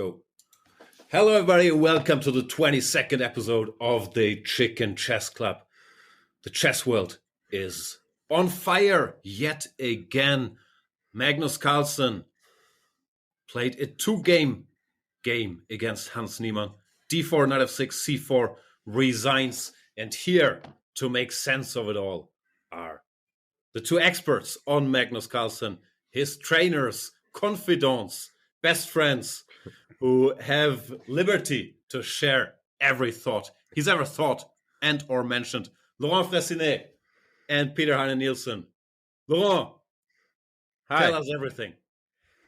Go. Hello, everybody. Welcome to the 22nd episode of the Chicken Chess Club. The chess world is on fire yet again. Magnus Carlsen played a two-game game against Hans Niemann. D4, knight f6, c4, resigns. And here, to make sense of it all, are the two experts on Magnus Carlsen, his trainers, confidants, best friends, who have liberty to share every thought he's ever thought and or mentioned. Laurent Fressinet and Heine Nielsen. Laurent, tell us everything.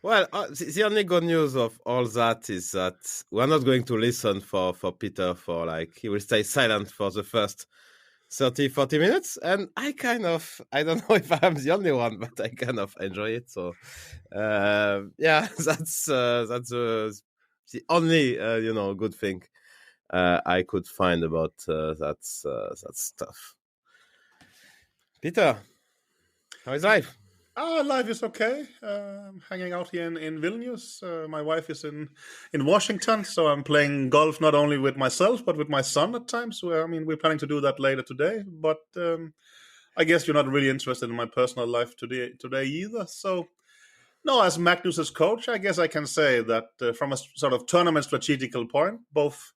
Well, the only good news of all that is that we're not going to listen for Peter he will stay silent for the first 30, 40 minutes. And I don't know if I'm the only one, but I kind of enjoy it. So, that's the only, good thing I could find about that stuff. Peter, how is life? Life is okay. Hanging out here in Vilnius. My wife is in Washington, so I'm playing golf not only with myself but with my son at times. We're planning to do that later today. But I guess you're not really interested in my personal life today either. So, no, as Magnus's coach, I guess I can say that from a sort of tournament strategical point, both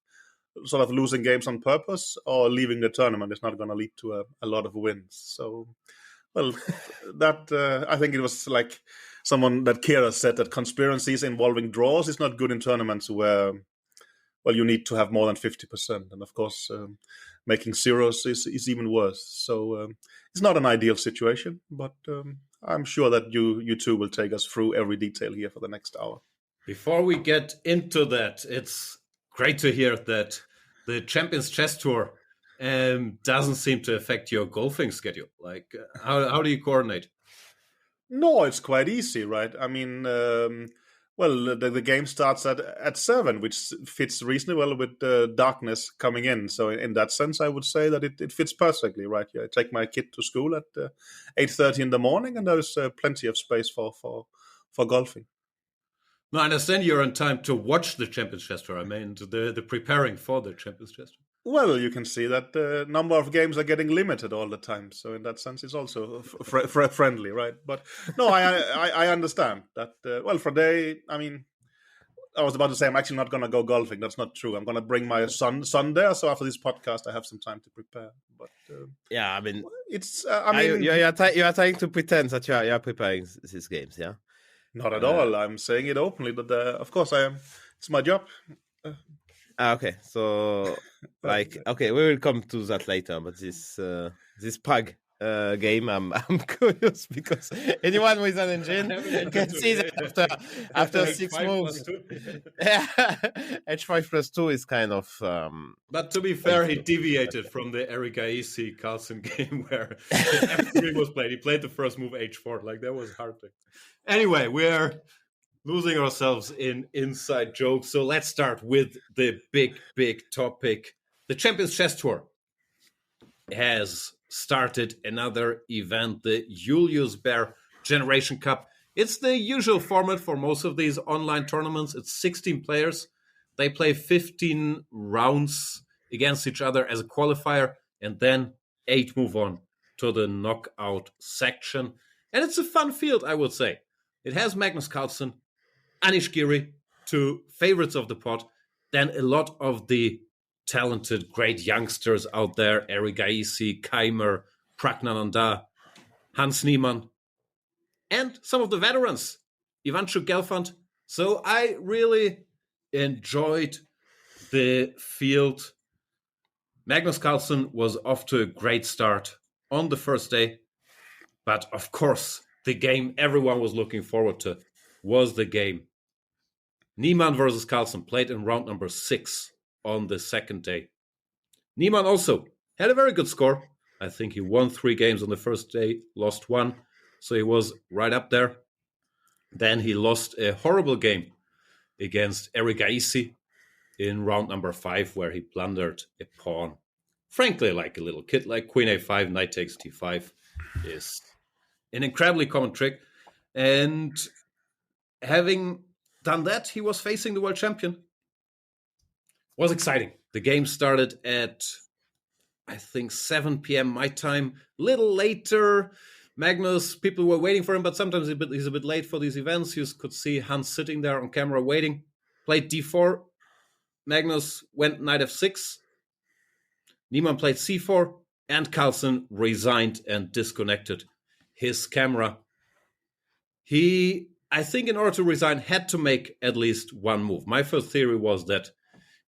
sort of losing games on purpose or leaving the tournament is not going to lead to a lot of wins. So. Well, that I think it was like someone that Kira said that conspiracies involving draws is not good in tournaments where, you need to have more than 50%. And of course, making zeros is even worse. So it's not an ideal situation, but I'm sure that you two will take us through every detail here for the next hour. Before we get into that, it's great to hear that the Champions Chess Tour doesn't seem to affect your golfing schedule. How do you coordinate? No, it's quite easy, right? I mean, the game starts at 7, which fits reasonably well with darkness coming in. So in that sense, I would say that it fits perfectly, right? Yeah, I take my kid to school at 8:30 in the morning, and there's plenty of space for golfing. No, I understand you're on time to watch the Champions Chess Tour. I mean, the preparing for the Champions Chess Tour. Well, you can see that the number of games are getting limited all the time. So in that sense, it's also friendly, right? But no, I understand that. For today, I was about to say I'm actually not going to go golfing. That's not true. I'm going to bring my son there. So after this podcast, I have some time to prepare. But it's. You are trying to pretend that you are preparing these games, yeah? Not at all. I'm saying it openly. But of course, I am. It's my job. Okay, so we will come to that later. But this Prague game, I'm curious because anyone with an engine can see that after 6 moves, h5+2 is kind of. But to be fair, he deviated from the Eric Aisi Carlsen game where f3 was played. He played the first move h4, that was hard. Anyway, we're losing ourselves in inside jokes. So let's start with the big topic. The Champions Chess Tour has started another event, the Julius Baer Generation Cup. It's the usual format for most of these online tournaments. It's 16 players. They play 15 rounds against each other as a qualifier, and then 8 move on to the knockout section. And it's a fun field, I would say. It has Magnus Carlsen, Anish Giri, 2 favorites of the pot, then a lot of the talented, great youngsters out there, Eric Aisi, Keimer, Pragnananda, Hans Niemann, and some of the veterans, Ivanchuk Gelfand. So I really enjoyed the field. Magnus Carlsen was off to a great start on the first day, but of course, the game everyone was looking forward to was the game Niemann versus Carlsen, played in round number 6 on the second day. Niemann also had a very good score. I think he won 3 games on the first day, lost 1. So he was right up there. Then he lost a horrible game against Eric Aisi in round number 5, where he blundered a pawn. Frankly, like a little kid, like Queen A5, Knight takes T5 is an incredibly common trick. And having done that, he was facing the world champion. Was exciting. The game started at, I think, 7 p.m. my time. A little later, Magnus, people were waiting for him, but sometimes he's a bit late for these events. You could see Hans sitting there on camera waiting. Played d4. Magnus went knight f6. Niemann played c4. And Carlsen resigned and disconnected his camera. He, I think in order to resign, had to make at least one move. My first theory was that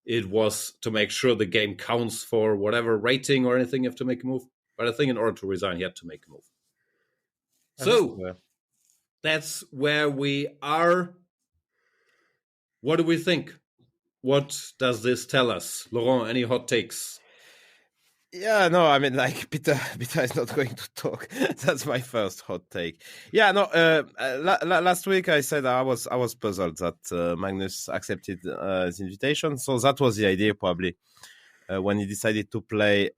it was to make sure the game counts for whatever rating or anything you have to make a move. But I think in order to resign, he had to make a move. So that's where we are. What do we think? What does this tell us? Laurent, any hot takes? Yeah, no, I mean, like Peter is not going to talk. That's my first hot take. Yeah, no. Last week I said I was puzzled that Magnus accepted his invitation. So that was the idea, probably. When he decided to play,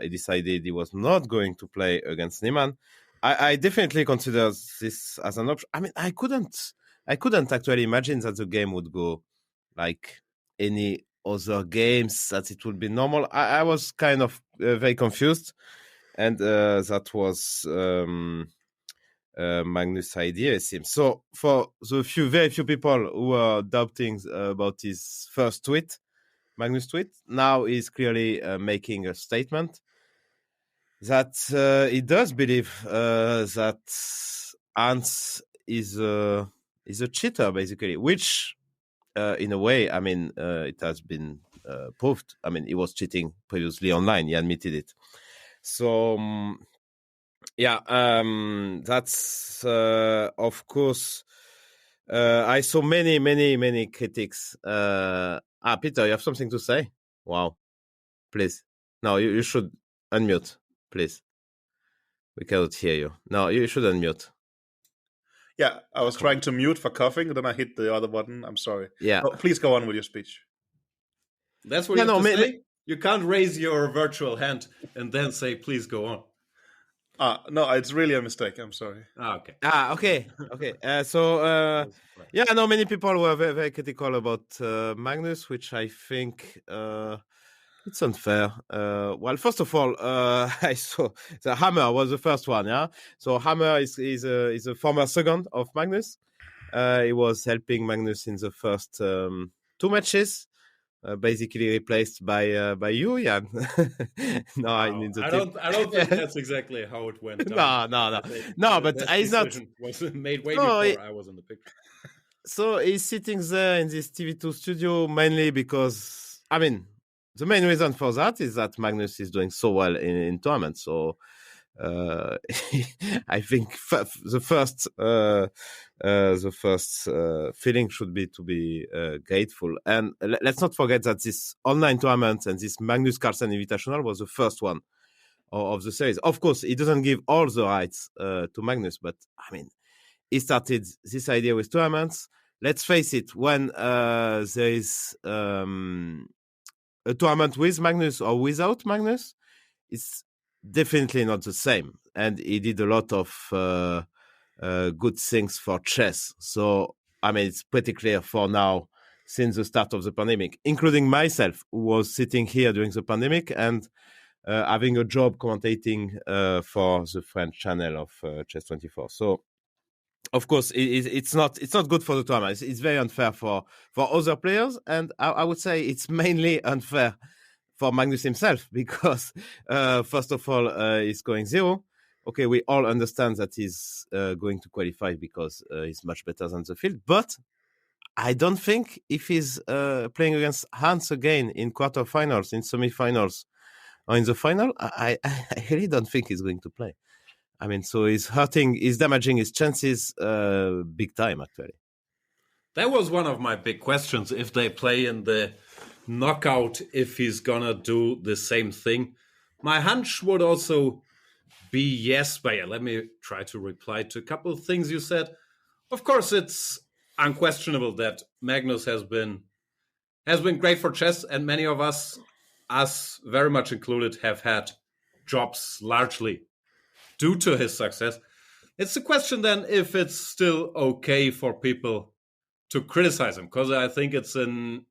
he decided he was not going to play against Niemann. I definitely consider this as an option. I mean, I couldn't actually imagine that the game would go like any other games, that it would be normal. I was kind of very confused, and that was Magnus' idea, it seems. So for the very few people who are doubting about his first tweet, Magnus' tweet, now he's clearly making a statement that he does believe that Hans is a cheater, basically, which in a way, I mean, it has been proved. I mean, he was cheating previously online. He admitted it. So, that's, of course, I saw many critics. Peter, you have something to say? Wow. Please. No, you should unmute, please. We cannot hear you. No, you should unmute. Yeah, I was trying to mute for coughing, and then I hit the other button. I'm sorry. Yeah. No, please go on with your speech. That's what you have to say? You can't raise your virtual hand and then say, please go on. No, it's really a mistake. I'm sorry. Okay. Okay. Many people were very, very critical about Magnus, which I think it's unfair. Well, first of all, I saw the Hammer was the first one. Yeah, so Hammer is a former second of Magnus. He was helping Magnus in the first 2 matches. Basically replaced by you, Jan. No, I don't think that's exactly how it went down. No, but he's not. Was made way before I was in the picture. So he's sitting there in this TV2 studio mainly because, I mean, the main reason for that is that Magnus is doing so well in tournaments. So I think the first feeling should be to be grateful. And let's not forget that this online tournament and this Magnus Carlsen Invitational was the first one of the series. Of course, it doesn't give all the rights to Magnus, but I mean, he started this idea with tournaments. Let's face it, when there is a tournament with Magnus or without Magnus, it's definitely not the same. And he did a lot of good things for chess. So, I mean, it's pretty clear for now, since the start of the pandemic, including myself, who was sitting here during the pandemic and having a job commentating for the French channel of Chess24. So, of course, it's not good for the tournament. It's very unfair for other players, and I would say it's mainly unfair for Magnus himself because, first of all, he's going 0. Okay, we all understand that he's going to qualify because he's much better than the field, but I don't think if he's playing against Hans again in quarterfinals, in semifinals, or in the final, I really don't think he's going to play. I mean, so he's damaging his chances big time, actually. That was one of my big questions. If they play in the knockout, if he's gonna do the same thing. My hunch would also be yes, but yeah, let me try to reply to a couple of things you said. Of course, it's unquestionable that Magnus has been great for chess, and many of us very much included, have had jobs largely due to his success. It's a question then if it's still okay for people to criticize him, because I think it's an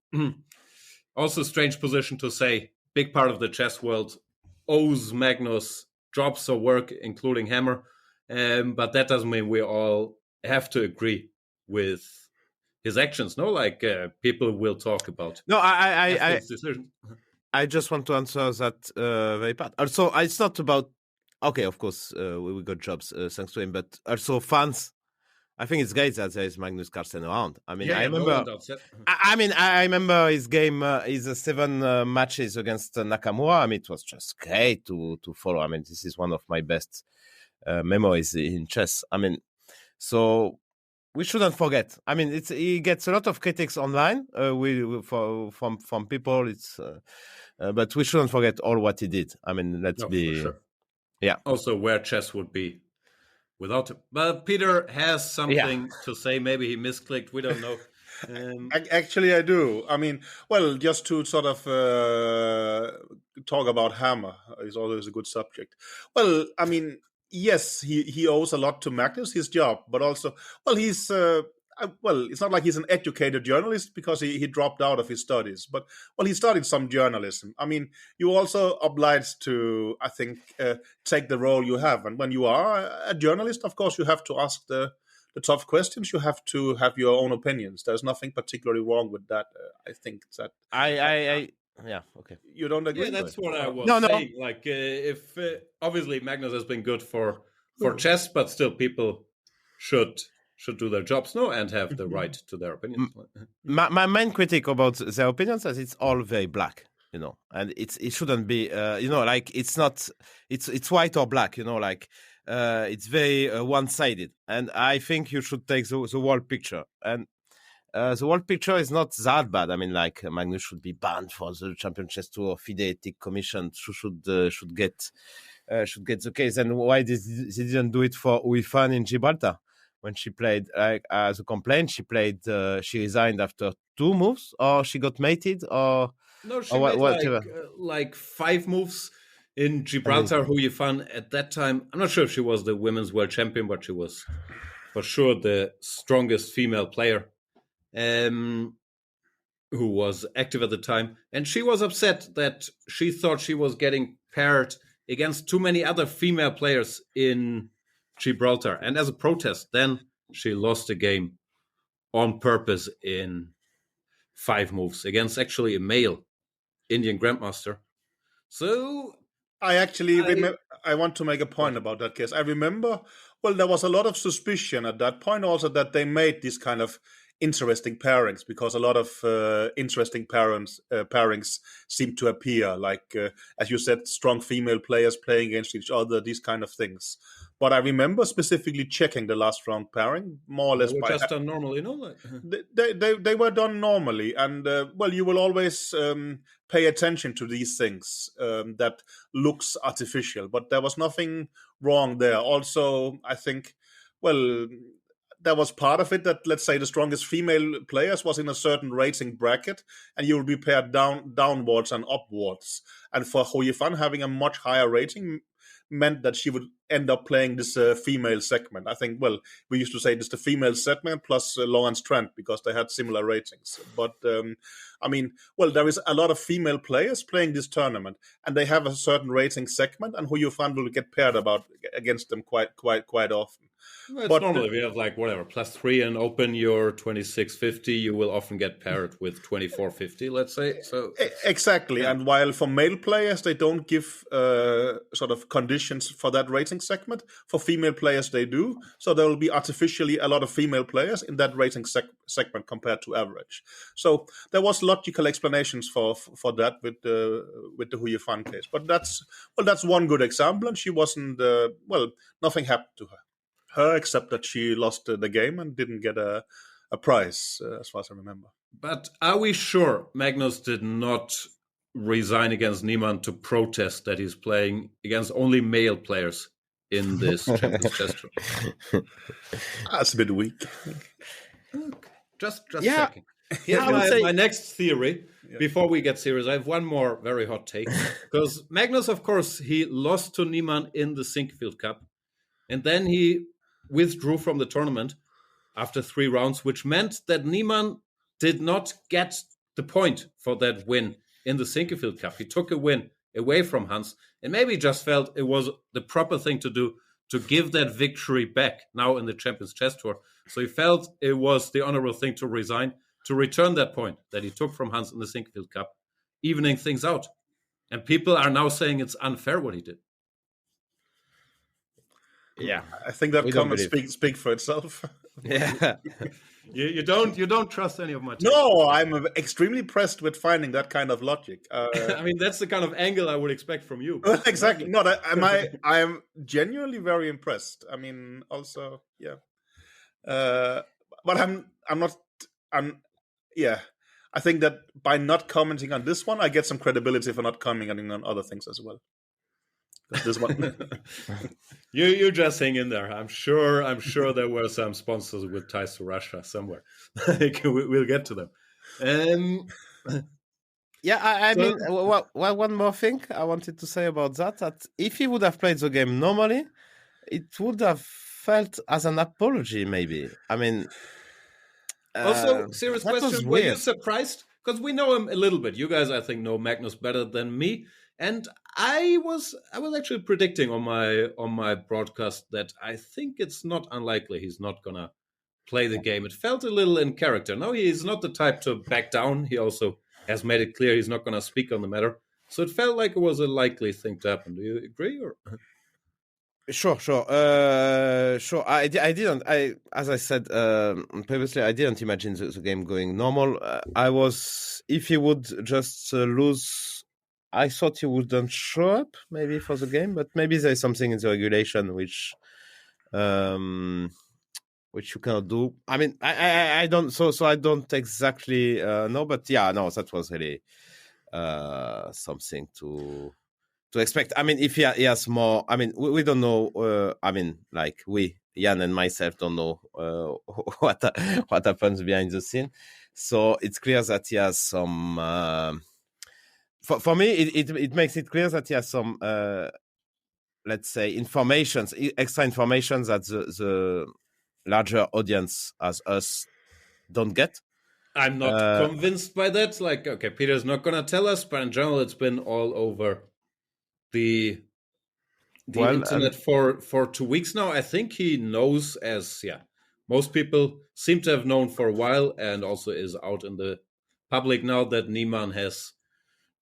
also strange position to say big part of the chess world owes Magnus jobs or work, including Hammer. But that doesn't mean we all have to agree with his actions. No, like people will talk about. No, his decision. I just want to answer that very part. Also, it's not about. Okay, of course, we got jobs thanks to him, but also fans. I think it's great that there is Magnus Carlsen around. I mean, I remember. I remember his game, his 7 matches against Nakamura. I mean, it was just great to follow. I mean, this is one of my best memories in chess. I mean, so we shouldn't forget. I mean, he gets a lot of critics online. From people. But we shouldn't forget all what he did. I mean, let's be. For sure. Yeah. Also, where chess would be without him. But Peter has something to say. Maybe he misclicked. We don't know. Actually, I do. I mean, well, just to sort of talk about Hammer is always a good subject. Well, I mean, yes, he owes a lot to Magnus, his job, but also, well, he's it's not like he's an educated journalist because he dropped out of his studies, but well, he studied some journalism. I mean, you also obliged to, I think, take the role you have, and when you are a journalist, of course, you have to ask the tough questions. You have to have your own opinions. There's nothing particularly wrong with that. I think that yeah, okay. You don't agree? Yeah, that's what I was saying. No. Like, if obviously Magnus has been good for chess, but still people should do their jobs and have the right to their opinions. My main critique about their opinions is it's all very black, and it shouldn't be, like it's not, it's white or black, like it's very one-sided. And I think you should take the whole picture. And the whole picture is not that bad. I mean, like Magnus should be banned for the Champion Chess Tour. FIDE Ethics Commission should get the case. And why they didn't do it for Uifan in Gibraltar? When she played, like as a complaint, she resigned after 2 moves, or she got mated, or no, she made like 5 moves in Gibraltar. Who you found at that time? I'm not sure if she was the women's world champion, but she was for sure the strongest female player, who was active at the time, and she was upset that she thought she was getting paired against too many other female players in Gibraltar, and as a protest, then she lost the game on purpose in 5 moves against actually a male Indian grandmaster. So I want to make a point about that case. I remember, well, there was a lot of suspicion at that point also that they made these kind of interesting pairings, because a lot of interesting pairings seem to appear, like as you said, strong female players playing against each other, these kind of things. But I remember specifically checking the last round pairing, more or less. They were just done normally, no? They were done normally, and well, you will always pay attention to these things that looks artificial, but there was nothing wrong there. Also, I think, well, there was part of it that, let's say, the strongest female players was in a certain rating bracket, and you will be paired downwards and upwards. And for Hou Yifan, having a much higher rating meant that she would end up playing this female segment. I think, well, we used to say this the female segment plus Laurent's Trent, because they had similar ratings. But I mean, well, there is a lot of female players playing this tournament, and they have a certain rating segment, and Hou Yifan will get paired against them quite often. Well, but normally we have like whatever +3 and open your 2650, you will often get paired with 2450, let's say. So exactly. And while for male players they don't give sort of conditions for that rating segment, for female players they do. So there will be artificially a lot of female players in that rating segment compared to average. So there was logical explanations for that with the Hou Yifan case. But that's one good example, and she wasn't nothing happened to her except that she lost the game and didn't get a prize, as far as I remember. But are we sure Magnus did not resign against Niemann to protest that he's playing against only male players in this Champions Chess Tour? That's a bit weak. Okay. Just checking. Here's my next theory. Before we get serious, I have one more very hot take. Because Magnus, of course, he lost to Niemann in the Sinquefield Cup, and then he withdrew from the tournament after 3 rounds, which meant that Niemann did not get the point for that win in the Sinquefield Cup. He took a win away from Hans, and maybe just felt it was the proper thing to do to give that victory back now in the Champions Chess Tour. So he felt it was the honorable thing to resign, to return that point that he took from Hans in the Sinquefield Cup, evening things out. And people are now saying it's unfair what he did. Yeah, I think that comment speak for itself. Yeah. You don't trust any of my takes. No, I'm extremely impressed with finding that kind of logic. I mean, that's the kind of angle I would expect from you. Exactly. No, I am genuinely very impressed. I mean, also, yeah. But yeah. I think that by not commenting on this one, I get some credibility for not commenting on other things as well. This one. You just hang in there. I'm sure there were some sponsors with ties to Russia somewhere. We'll get to them. Yeah, I mean, one more thing I wanted to say about that if he would have played the game normally, it would have felt as an apology, maybe. I mean, also, serious question, were you surprised? Because we know him a little bit. You guys, I think, know Magnus better than me. And I was actually predicting on my broadcast that I think it's not unlikely he's not gonna play the game. It felt a little in character. No, he's not the type to back down. He also has made it clear he's not gonna speak on the matter. So it felt like it was a likely thing to happen. Do you agree? Or Sure. I didn't. As I said previously, I didn't imagine the game going normal. I was, if he would just lose, I thought he wouldn't show up maybe for the game, but maybe there's something in the regulation which you cannot do. I mean, I don't. So I don't exactly know, but yeah, no, that was really something to expect. I mean, if he has more, I mean, we don't know. I mean, like Jan and myself don't know what happens behind the scene. So it's clear that he has some. For me, it makes it clear that he has some, let's say, extra information that the larger audience as us don't get. I'm not convinced by that. Like, okay, Peter's not going to tell us, but in general, it's been all over the internet for 2 weeks now. I think he knows, as most people seem to have known for a while, and also is out in the public now, that Niemann has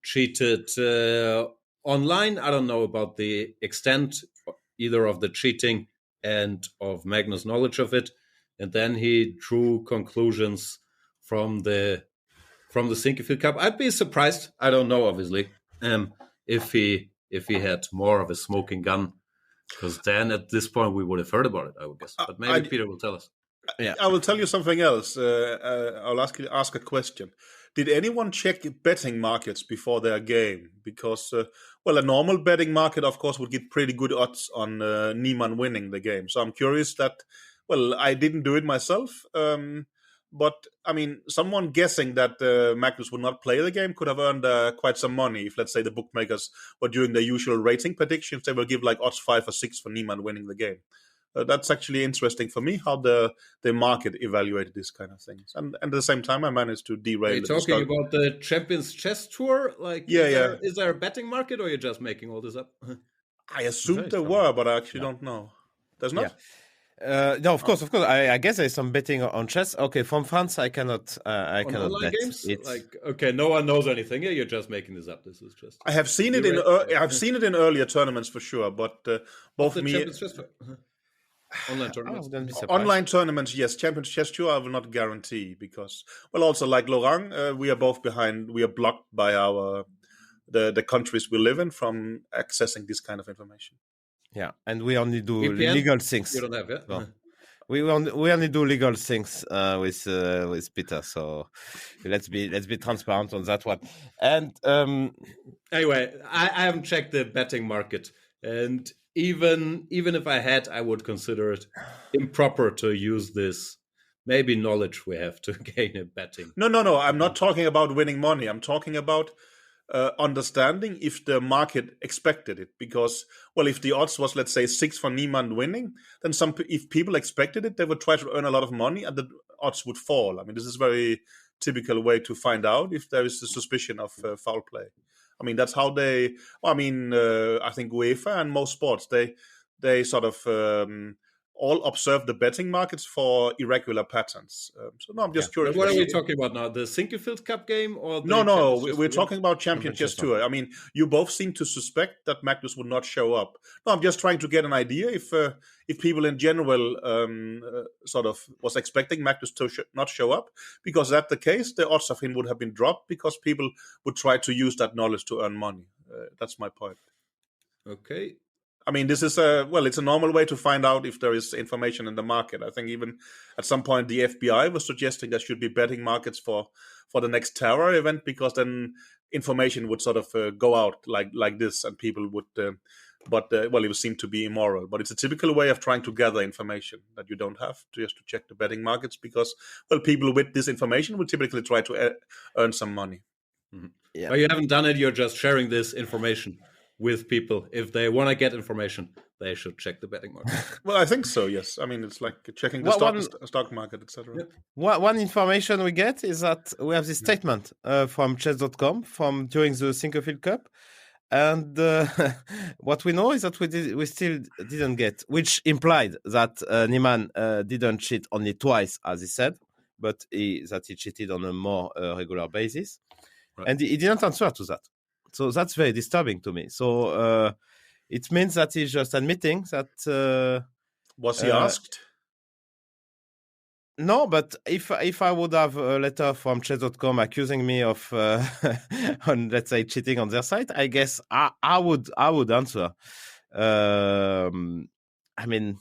cheated online. I don't know about the extent either of the cheating and of Magnus' knowledge of it. And then he drew conclusions from the Sinquefield Cup. I'd be surprised. I don't know, obviously, if he had more of a smoking gun, because then at this point we would have heard about it, I would guess. But maybe Peter will tell us. Yeah, I will tell you something else. I'll ask a question. Did anyone check betting markets before their game? Because, a normal betting market, of course, would get pretty good odds on Niemann winning the game. So I'm curious that, I didn't do it myself. But, I mean, someone guessing that Magnus would not play the game could have earned quite some money if, let's say, the bookmakers were doing their usual rating predictions. They will give like odds 5 or 6 for Niemann winning the game. That's actually interesting for me, how the market evaluated this kind of things. And at the same time, I managed to derail. Are you talking about the Champions Chess Tour? Like, is there a betting market, or you're just making all this up? I assumed there were, but I actually don't know. There's not? Yeah. No, of course. I guess there's some betting on chess. Okay, from France, I cannot. I cannot online bet. Games? Like, okay, no one knows anything. Yeah, you're just making this up. This is just. I have seen it in. I've seen it in earlier tournaments for sure, but both the me. Champions Chess Tour. Online tournaments. Online tournaments, yes. Champions Chess Tour, I will not guarantee because, also like Laurent, we are both behind. We are blocked by the countries we live in from accessing this kind of information. Yeah, and we only do VPN? legal things. You don't have it. No. We only do legal things with Peter. So let's be transparent on that one. And anyway, I haven't checked the betting market, and even if I had, I would consider it improper to use this maybe knowledge we have to gain in betting. No. I'm not talking about winning money. I'm talking about understanding if the market expected it. Because, well, if the odds was, let's say, 6 for Niemann winning, then if people expected it, they would try to earn a lot of money and the odds would fall. I mean, this is a very typical way to find out if there is a suspicion of foul play. I mean, that's how they. I mean, I think UEFA and most sports they sort of all observe the betting markets for irregular patterns. So no, I'm just curious. What are we talking about now? The Sinquefield Cup game or the No, we're talking about Champion Chess Tour. I mean, you both seem to suspect that Magnus would not show up. No, I'm just trying to get an idea if people in general sort of was expecting Magnus to not show up, because that's the case, the odds of him would have been dropped because people would try to use that knowledge to earn money. That's my point. Okay. I mean, this is it's a normal way to find out if there is information in the market. I think even at some point the FBI was suggesting there should be betting markets for the next terror event, because then information would sort of go out like this, and people would. It would seem to be immoral. But it's a typical way of trying to gather information that you don't have to check the betting markets, because people with this information will typically try to earn some money. Mm-hmm. Yeah. But you haven't done it. You're just sharing this information with people. If they want to get information, they should check the betting market. Well, I think so, yes. I mean, it's like checking the stock market, etc. Yeah. One information we get is that we have this statement from chess.com from during the Sinquefield Cup. And what we know is that we still didn't get, which implied that Niemann didn't cheat only twice, as he said, but that he cheated on a more regular basis. Right. And he didn't answer to that. So that's very disturbing to me. So it means that he's just admitting that. Was he asked? No, but if I would have a letter from chess.com accusing me of, on, let's say, cheating on their site, I guess I would answer. I mean,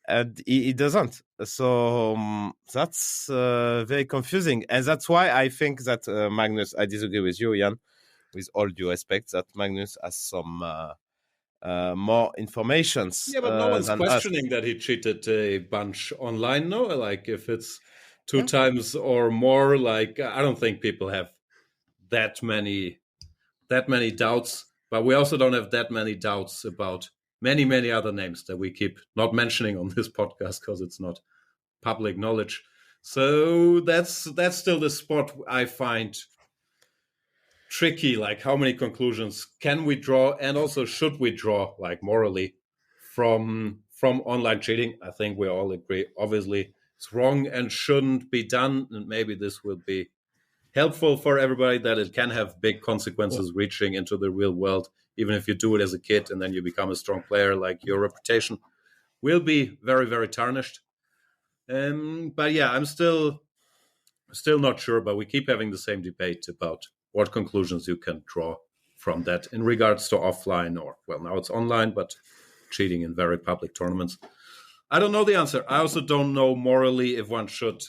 and he doesn't. So that's very confusing, and that's why I think that Magnus. I disagree with you, Jan. With all due respect, that Magnus has some more informations. Yeah, but no one's questioning that he cheated a bunch online. No, like if it's two times or more, like I don't think people have that many doubts. But we also don't have that many doubts about many other names that we keep not mentioning on this podcast because it's not public knowledge. So that's still the spot I find tricky, like how many conclusions can we draw, and also should we draw, like morally, from online cheating? I think we all agree, obviously, it's wrong and shouldn't be done, and maybe this will be helpful for everybody, that it can have big consequences reaching into the real world, even if you do it as a kid and then you become a strong player, like your reputation will be very, very tarnished. But yeah, I'm still not sure, but we keep having the same debate about what conclusions you can draw from that in regards to offline, or, well, now it's online, but cheating in very public tournaments. I don't know the answer. I also don't know morally if one should,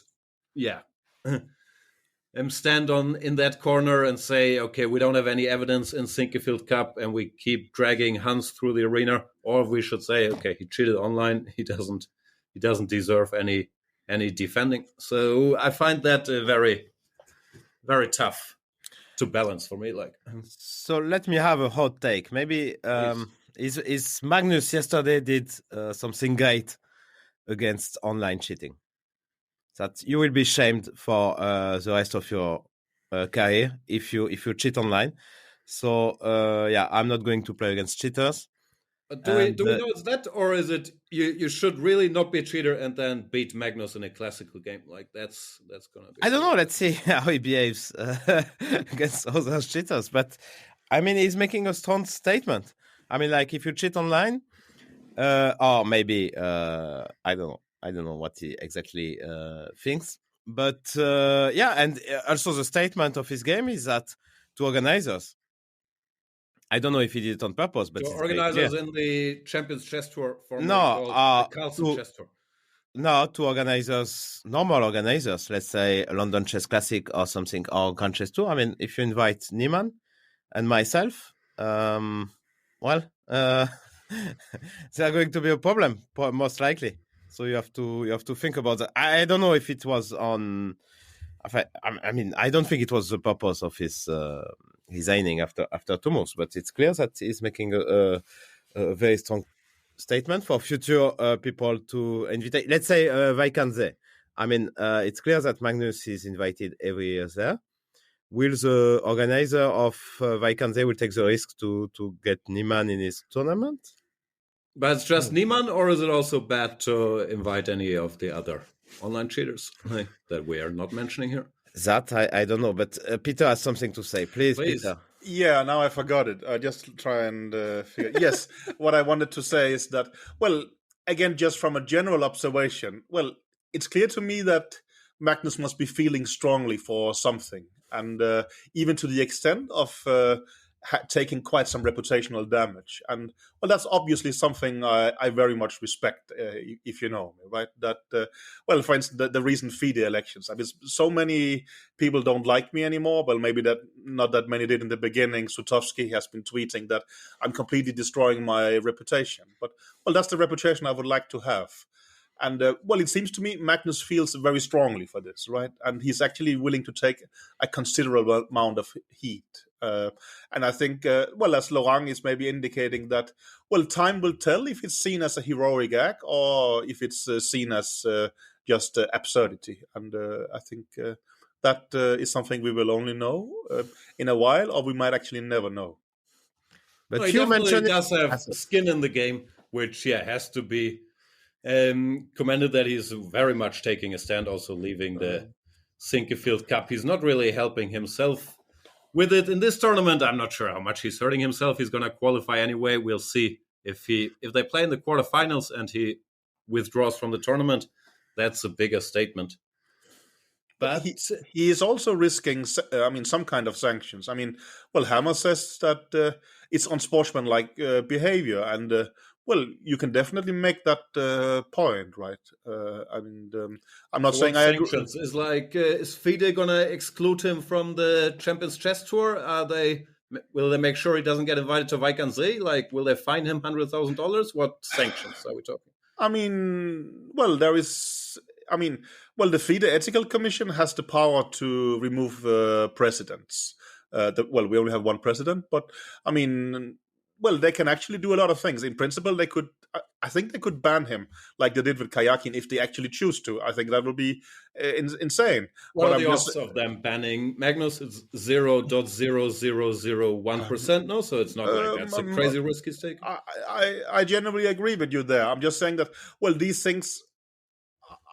stand in that corner and say, okay, we don't have any evidence in Sinquefield Cup and we keep dragging Hans through the arena, or if we should say, okay, he cheated online, he doesn't deserve any defending. So I find that very, very tough to balance for me. So let me have a hot take. Maybe is Magnus yesterday did something great against online cheating that you will be shamed for the rest of your career if you cheat online. So I'm not going to play against cheaters. Do we know it's that, or is it you should really not be a cheater and then beat Magnus in a classical game? Like that's gonna be. I don't know. Let's see how he behaves against other cheaters. But I mean, he's making a strong statement. I mean, like if you cheat online, or maybe I don't know what he exactly thinks. But and also the statement of his game is that to organizers. I don't know if he did it on purpose, but organizers in the Champions Chess Tour format, the Carlsen Chess Tour. No, to organizers, normal organizers, let's say London Chess Classic or something, or Grand Chess Tour. I mean, if you invite Niemann and myself, there are going to be a problem, most likely. So you have to think about that. I don't know if it was on I mean, I don't think it was the purpose of his resigning after 2 months, but it's clear that he's making a very strong statement for future people to invite. Let's say Vaikanze. I mean, it's clear that Magnus is invited every year there. Will the organizer of Vaikanze will take the risk to get Niemann in his tournament? But it's just Niemann, or is it also bad to invite any of the other online cheaters that we are not mentioning here? That I don't know, but Peter has something to say. Please. Peter. Yeah, now I forgot it. I just try and figure. Yes, what I wanted to say is that, well, again, just from a general observation, well, it's clear to me that Magnus must be feeling strongly for something, and even to the extent of taking quite some reputational damage. And well, that's obviously something I very much respect, if you know me, right? That, well, for instance, the recent FIDE elections. I mean, so many people don't like me anymore. Well, maybe that not that many did in the beginning. Sutovsky has been tweeting that I'm completely destroying my reputation. But, well, that's the reputation I would like to have. And, well, it seems to me Magnus feels very strongly for this, right? And he's actually willing to take a considerable amount of heat. And I think, well, as Laurent is maybe indicating that, well, time will tell if it's seen as a heroic act or if it's seen as just absurdity. And I think that is something we will only know in a while, or we might actually never know. But well, you mentioned does have skin in the game, which has to be commended that he's very much taking a stand, also leaving the Sinkefield Cup. He's not really helping himself with it in this tournament. I'm not sure how much he's hurting himself. He's going to qualify anyway. We'll see if they play in the quarterfinals and he withdraws from the tournament. That's a bigger statement. But he is also risking, some kind of sanctions. I mean, well, Hammer says that it's unsportsmanlike behavior, and well, you can definitely make that point, right? I'm not saying I agree. Is like, is FIDE gonna exclude him from the Champions Chess Tour? Will they make sure he doesn't get invited to Vaikanze? Like, will they fine him $100,000? What sanctions are we talking? I mean, well, there is. I mean, well, the FIDE Ethical Commission has the power to remove presidents. Well, we only have one president, but I mean, well, they can actually do a lot of things. In principle, they could. I think they could ban him, like they did with Kayakin, if they actually choose to. I think that would be insane. What are the odds of them banning Magnus? It's 0.0001%. No, so it's not like that's a crazy risk he's taking. I generally agree with you there. I'm just saying that. Well, these things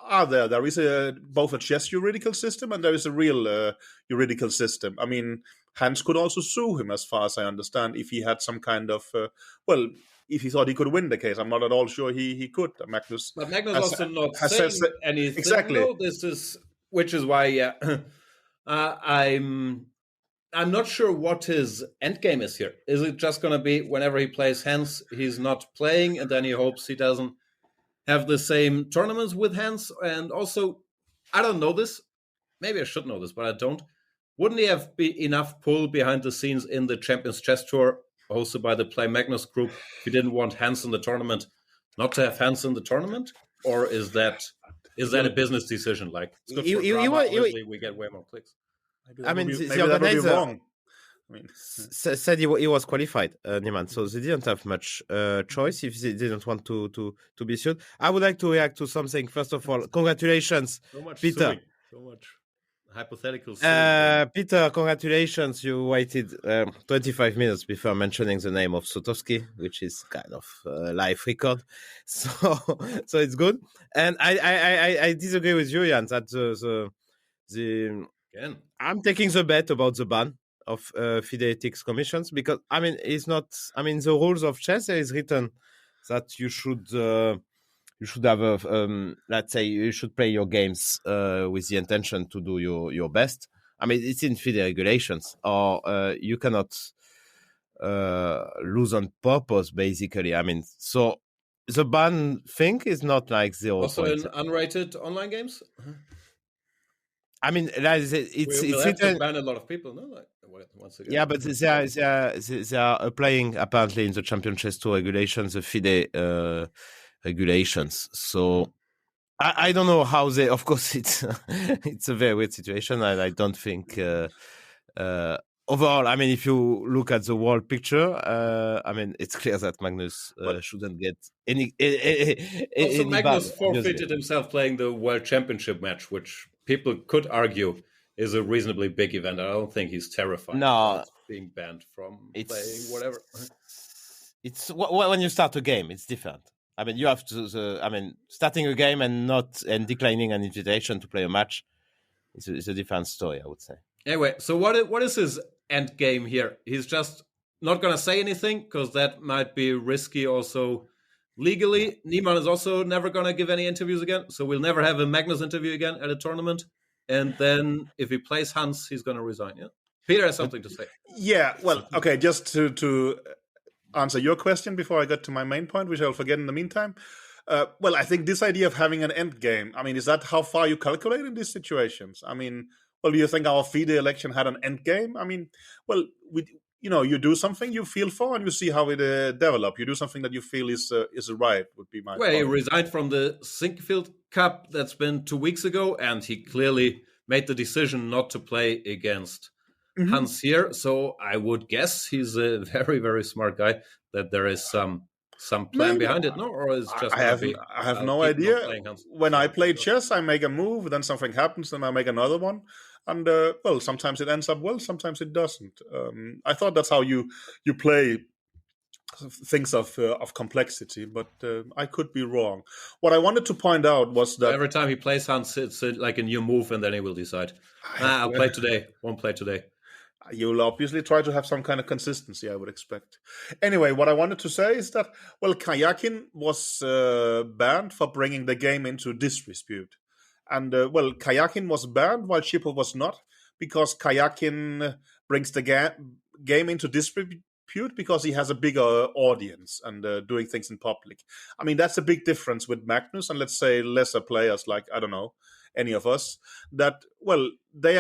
are there. There is both a chess juridical system and there is a real juridical system. I mean, Hans could also sue him, as far as I understand, if he had some kind of, if he thought he could win the case. I'm not at all sure he could. But Magnus also not saying anything. Exactly. No, which is why, I'm not sure what his end game is here. Is it just going to be whenever he plays Hans, he's not playing, and then he hopes he doesn't have the same tournaments with Hans? And also, I don't know this. Maybe I should know this, but I don't. Wouldn't he have enough pull behind the scenes in the Champions Chess Tour, hosted by the Play Magnus group, if he didn't want Hans in the tournament, not to have Hans in the tournament? Or is that a business decision? Like, it's good for drama, we get way more clicks. Maybe the organizer wrong. Said he was qualified, Niemann, so they didn't have much choice if they didn't want to be sued. I would like to react to something. First of all, congratulations, Peter. So much hypothetical. Peter, congratulations. You waited 25 minutes before mentioning the name of Sutovsky, which is kind of a live record. So it's good. And I disagree with you, Jan, that I'm taking the bet about the ban of FIDE Ethics Commissions, because the rules of chess, there is written that you should have let's say you should play your games with the intention to do your best. I mean, it's in FIDE regulations, or you cannot lose on purpose, basically. I mean, so the ban thing is not like 0. Also in unrated online games. I mean, it's have to ban a lot of people, no? Like, once again. Yeah, but they are applying apparently in the Champion Chess Tour regulations, the FIDE regulations. So I don't know how they. Of course, it's it's a very weird situation, and I don't think. Overall, I mean, if you look at the world picture, I mean, it's clear that Magnus shouldn't get any Also, any bad. Magnus forfeited himself playing the World Championship match, which people could argue is a reasonably big event. I don't think he's terrified No, about being banned from playing whatever. It's when you start a game, it's different. I mean, you have to. I mean, starting a game and declining an invitation to play a match is a different story, I would say. Anyway, so what is his end game here? He's just not going to say anything because that might be risky also legally. Niemann is also never going to give any interviews again, so we'll never have a Magnus interview again at a tournament. And then if he plays Hans, he's going to resign, yeah? Peter has something to say. Yeah, well, okay, just to answer your question before I get to my main point, which I'll forget in the meantime. Well, I think this idea of having an end game, I mean, is that how far you calculate in these situations? I mean, well, do you think our FIDE election had an end game? I mean, well, you do something you feel for, and you see how it develops. You do something that you feel is right. Would be my. Well, point. he resigned from the Sinquefield Cup. That's been 2 weeks ago, and he clearly made the decision not to play against Hans here. So I would guess he's a very, very smart guy. That there is some plan behind it, no? Or is just I have no idea. When I play chess, I make a move, then something happens, then I make another one. And well, sometimes it ends up well, sometimes it doesn't. I thought that's how you play things of complexity, but I could be wrong. What I wanted to point out was that every time he plays Hans, it's like a new move, and then he will decide. I'll play today. Won't play today. You'll obviously try to have some kind of consistency, I would expect. Anyway, what I wanted to say is that, well, Kayakin was banned for bringing the game into disrepute. And, well, Kayakin was banned while Shipov was not, because Kayakin brings the game into disrepute because he has a bigger audience and doing things in public. I mean, that's a big difference with Magnus and, let's say, lesser players like, I don't know, any of us, that, well, they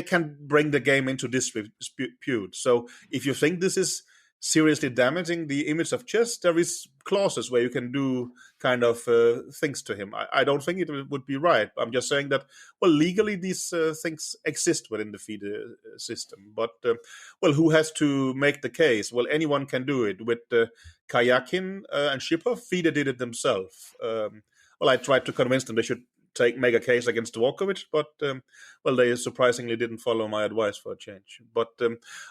can bring the game into disrepute. So if you think this is seriously damaging the image of chess, there is clauses where you can do kind of things to him. I don't think it would be right. I'm just saying that, well, legally these things exist within the FIDE system. But, well, who has to make the case? Well, anyone can do it. With Kayakin and Shipov, FIDE did it themselves. Well, I tried to convince them they should make a case against Dvorkovich, but well, they surprisingly didn't follow my advice for a change. But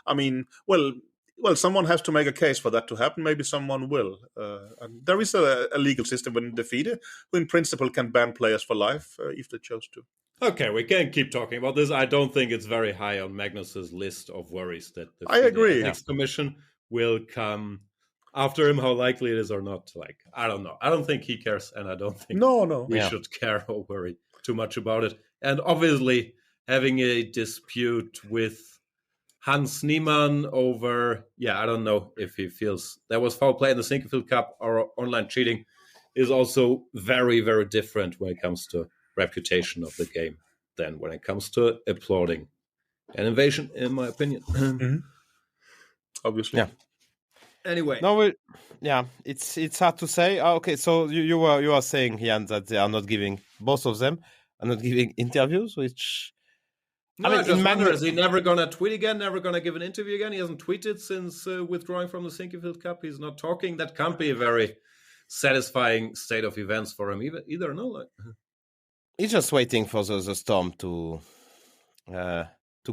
I mean, well, someone has to make a case for that to happen. Maybe someone will. And there is a legal system within the FIDE who, in principle, can ban players for life if they chose to. Okay, we can keep talking about this. I don't think it's very high on Magnus's list of worries that the I agree. Ethics Commission will come after him. How likely it is or not, like, I don't know. I don't think he cares, and I don't think we should care or worry too much about it. And obviously, having a dispute with Hans Niemann over, I don't know if he feels there was foul play in the Sinquefield Cup or online cheating is also very, very different when it comes to reputation of the game than when it comes to applauding an invasion, in my opinion. Obviously. Yeah. Anyway. No, it's hard to say. Okay, so you are saying, Jan, that they are not giving, both of them are not giving interviews, which... No, I just wonder, is he never going to tweet again, never going to give an interview again? He hasn't tweeted since withdrawing from the Sinquefield Cup. He's not talking. That can't be a very satisfying state of events for him either, no? Like... He's just waiting for the storm to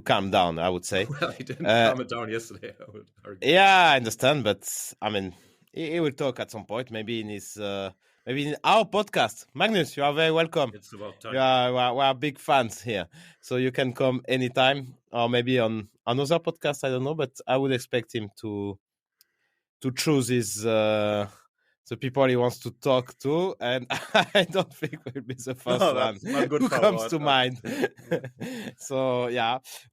calm down, I would say. Well, he didn't calm it down yesterday, I would argue. Yeah, I understand, but I mean, he will talk at some point, maybe in his... maybe in our podcast. Magnus, you are very welcome. It's about time. We are big fans here. So you can come anytime, or maybe on another podcast, I don't know, but I would expect him to choose his the people he wants to talk to, and I don't think will be the first one who comes to mind. So,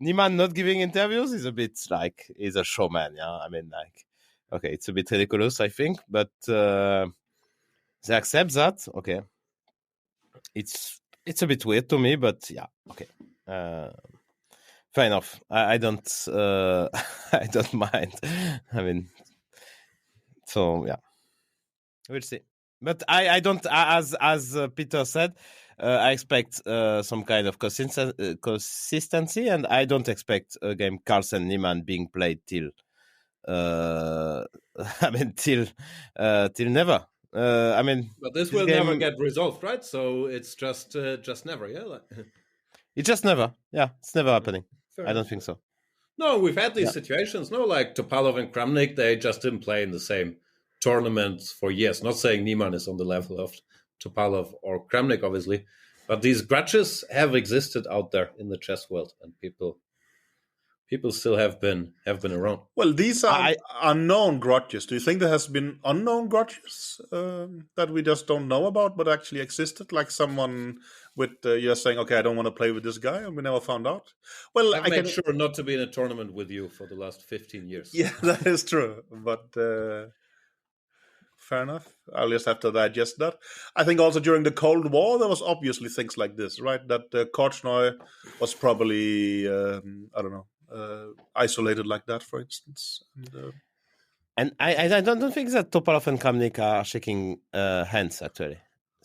Niemann not giving interviews is a bit like, he's a showman, I mean, like, okay, it's a bit ridiculous, I think, but... they accept that. Okay, it's a bit weird to me, but okay, fair enough. I don't I don't mind. I mean, so we'll see. But I don't, as Peter said, I expect some kind of consistency, and I don't expect a game Carlsen Niemann being played till, I mean, till never. I mean, But this this will game, never get resolved, right? So it's just never, yeah. it's just never. Yeah, it's never happening. Fair I don't enough. think so. No, we've had these Yeah. situations. No, like Topalov and Kramnik, they just didn't play in the same tournament for years. Not saying Niemann is on the level of Topalov or Kramnik, obviously, but these grudges have existed out there in the chess world, and people still have been around. Well, these are unknown grudges. Do you think there has been unknown grudges that we just don't know about, but actually existed? Like someone with you're saying, okay, I don't want to play with this guy, and we never found out. Well, I've made sure not to be in a tournament with you for the last 15 years. Yeah, that is true. But fair enough. I'll just have to digest that. I think also during the Cold War, there was obviously things like this, right? That Korchnoi was probably, I don't know, isolated like that, for instance. And I don't think that Topalov and Kramnik are shaking hands, actually.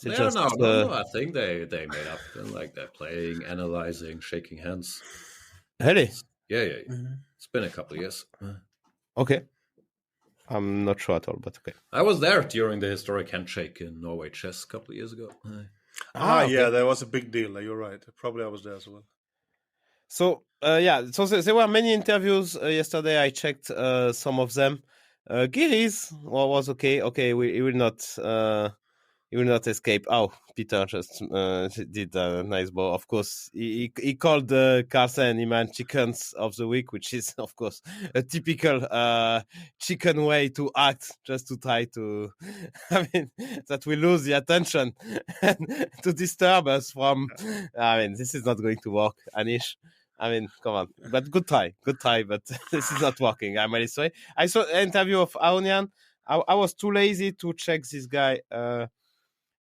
They are now. No, I think they made up. And like they're playing, analyzing, shaking hands. Really? Yeah. It's been a couple of years. Okay. I'm not sure at all, but okay. I was there during the historic handshake in Norway chess a couple of years ago. Okay. Yeah, there was a big deal. You're right. Probably I was there as well. So, so there were many interviews yesterday. I checked some of them. Giri's was okay. Okay, he will not escape. Oh, Peter just did a nice ball. Of course, he called Carlsen Niemann chickens of the week, which is, of course, a typical chicken way to act, just to try to, I mean, that we lose the attention and to disturb us from, I mean, this is not going to work, Anish. I mean, come on. But good try, but this is not working. I'm really sorry. I saw an interview of Aonian. I was too lazy to check this guy,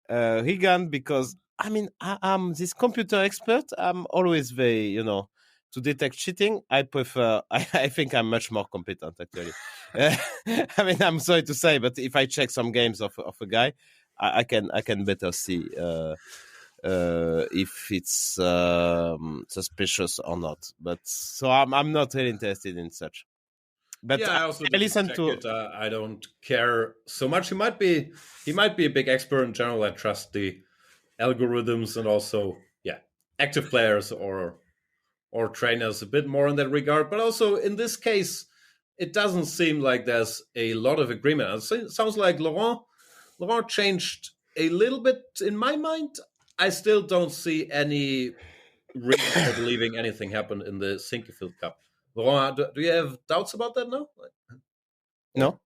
Regan, because I mean I'm this computer expert. I'm always very, to detect cheating. I prefer. I think I'm much more competent, actually. I mean, I'm sorry to say, but if I check some games of a guy, I can better see if it's suspicious or not. But so I'm not really interested in such. But yeah, I also listen to it. I don't care so much. He might be a big expert in general. I trust the algorithms and also active players or trainers a bit more in that regard. But also in this case, it doesn't seem like there's a lot of agreement. It sounds like Laurent changed a little bit in my mind. I still don't see any reason for believing anything happened in the Sinkefield Cup. Laurent, do you have doubts about that now? No.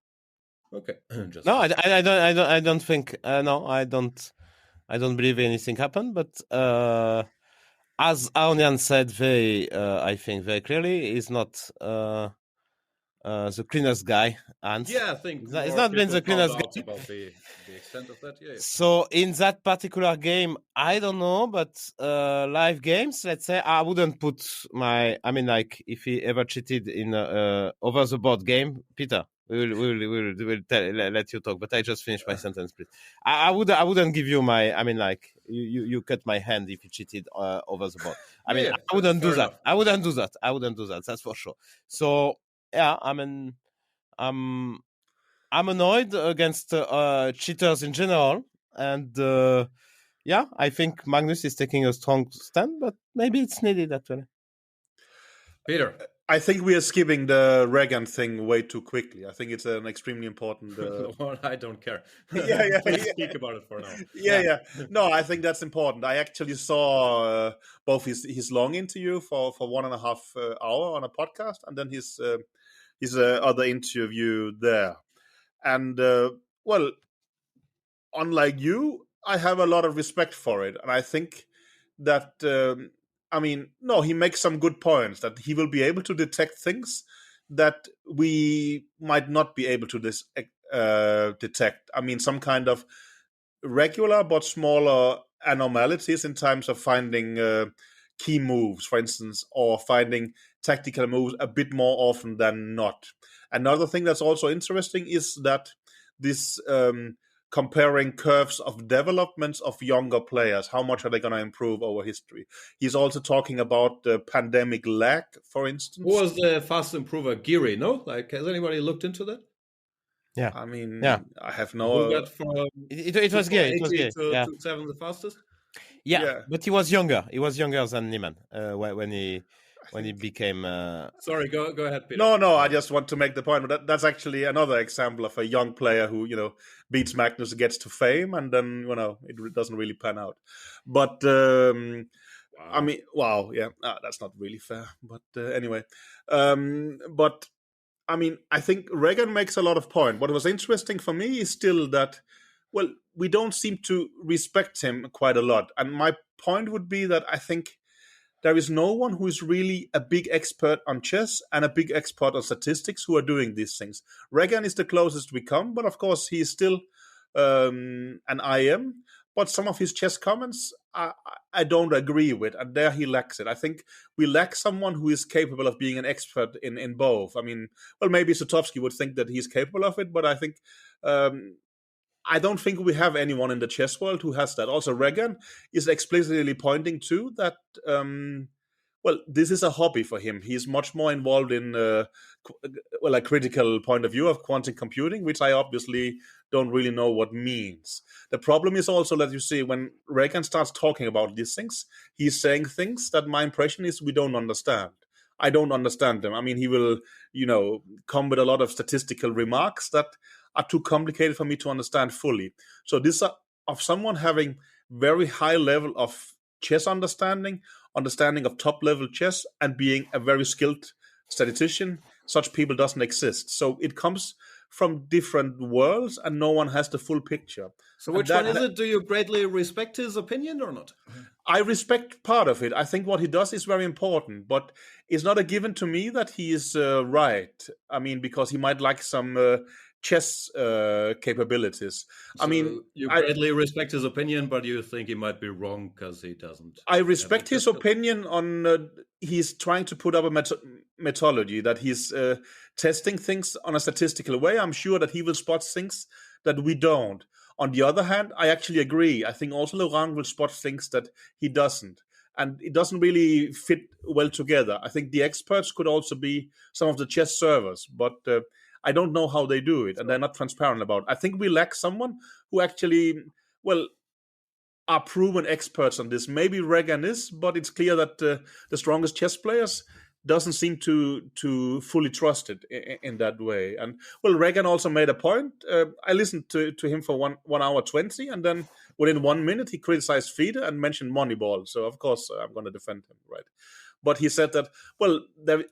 Okay. No, I don't think. No, I don't believe anything happened. But as Aonian said, I think very clearly, he's not the cleanest guy. And I think it's not been the cleanest guy. About the extent of that. Yeah. So in that particular game, I don't know, but live games, let's say, I wouldn't put I mean, like, if he ever cheated in over the board game, Peter, we'll let you talk. But I just finished my sentence, please. I wouldn't give you I mean, like, you cut my hand if you cheated over the board. I mean, I wouldn't do that. I wouldn't do that. That's for sure. So yeah, I mean, I'm annoyed against cheaters in general, and I think Magnus is taking a strong stand, but maybe it's needed actually. Peter, I think we are skipping the Reagan thing way too quickly. I think it's an extremely important. Well, I don't care. Speak about it for now. Yeah. No, I think that's important. I actually saw both his long interview for 1.5 hour on a podcast, and then his other interview there. And well, unlike you, I have a lot of respect for it, and I think that I mean, no, he makes some good points that he will be able to detect things that we might not be able to detect. I mean, some kind of regular but smaller anomalies in terms of finding key moves, for instance, or finding tactical moves a bit more often than not. Another thing that's also interesting is that this comparing curves of developments of younger players. How much are they going to improve over history? He's also talking about the pandemic lag, for instance. Who was the fast improver? Giri, no? Like, has anybody looked into that? Yeah. I mean, Yeah. I have Who no. got from It was gay. It was 80 gay. to Yeah. 27 the fastest? Yeah. But he was younger. He was younger than Niemann when he became. Sorry, go ahead, Peter. No, I just want to make the point. But that's actually another example of a young player who, beats Magnus, gets to fame, and then, it doesn't really pan out. But, Wow. I mean, wow, yeah, that's not really fair. But anyway, but I mean, I think Regan makes a lot of point. What was interesting for me is still that, well, we don't seem to respect him quite a lot. And my point would be that I think there is no one who is really a big expert on chess and a big expert on statistics who are doing these things. Regan is the closest we come, but of course he is still an IM. But some of his chess comments I don't agree with, and there he lacks it. I think we lack someone who is capable of being an expert in both. I mean, well, maybe Sutovsky would think that he's capable of it, but I think I don't think we have anyone in the chess world who has that. Also, Regan is explicitly pointing to that. This is a hobby for him. He's much more involved in a critical point of view of quantum computing, which I obviously don't really know what means. The problem is also that you see when Regan starts talking about these things, he's saying things that my impression is we don't understand. I don't understand them. I mean, he will, come with a lot of statistical remarks that are too complicated for me to understand fully. So this of someone having very high level of chess understanding of top level chess, and being a very skilled statistician, such people doesn't exist. So it comes from different worlds, and no one has the full picture. So which one is it? Do you greatly respect his opinion or not? I respect part of it. I think what he does is very important, but it's not a given to me that he is right. I mean, because he might like some chess capabilities. So you greatly respect his opinion, but you think he might be wrong because he doesn't. I respect his opinion on he's trying to put up a methodology, that he's testing things on a statistical way. I'm sure that he will spot things that we don't. On the other hand, I actually agree. I think also Laurent will spot things that he doesn't. And it doesn't really fit well together. I think the experts could also be some of the chess servers, but I don't know how they do it, and they're not transparent about it. I think we lack someone who actually, are proven experts on this. Maybe Regan is, but it's clear that the strongest chess players doesn't seem to fully trust it in that way. And Regan also made a point. I listened to him for 1 hour 20, and then within 1 minute he criticized FIDE and mentioned Moneyball. So of course I'm going to defend him, right? But he said that,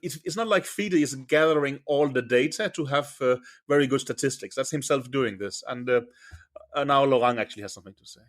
it's not like FIDE is gathering all the data to have very good statistics. That's himself doing this. And now Laurent actually has something to say.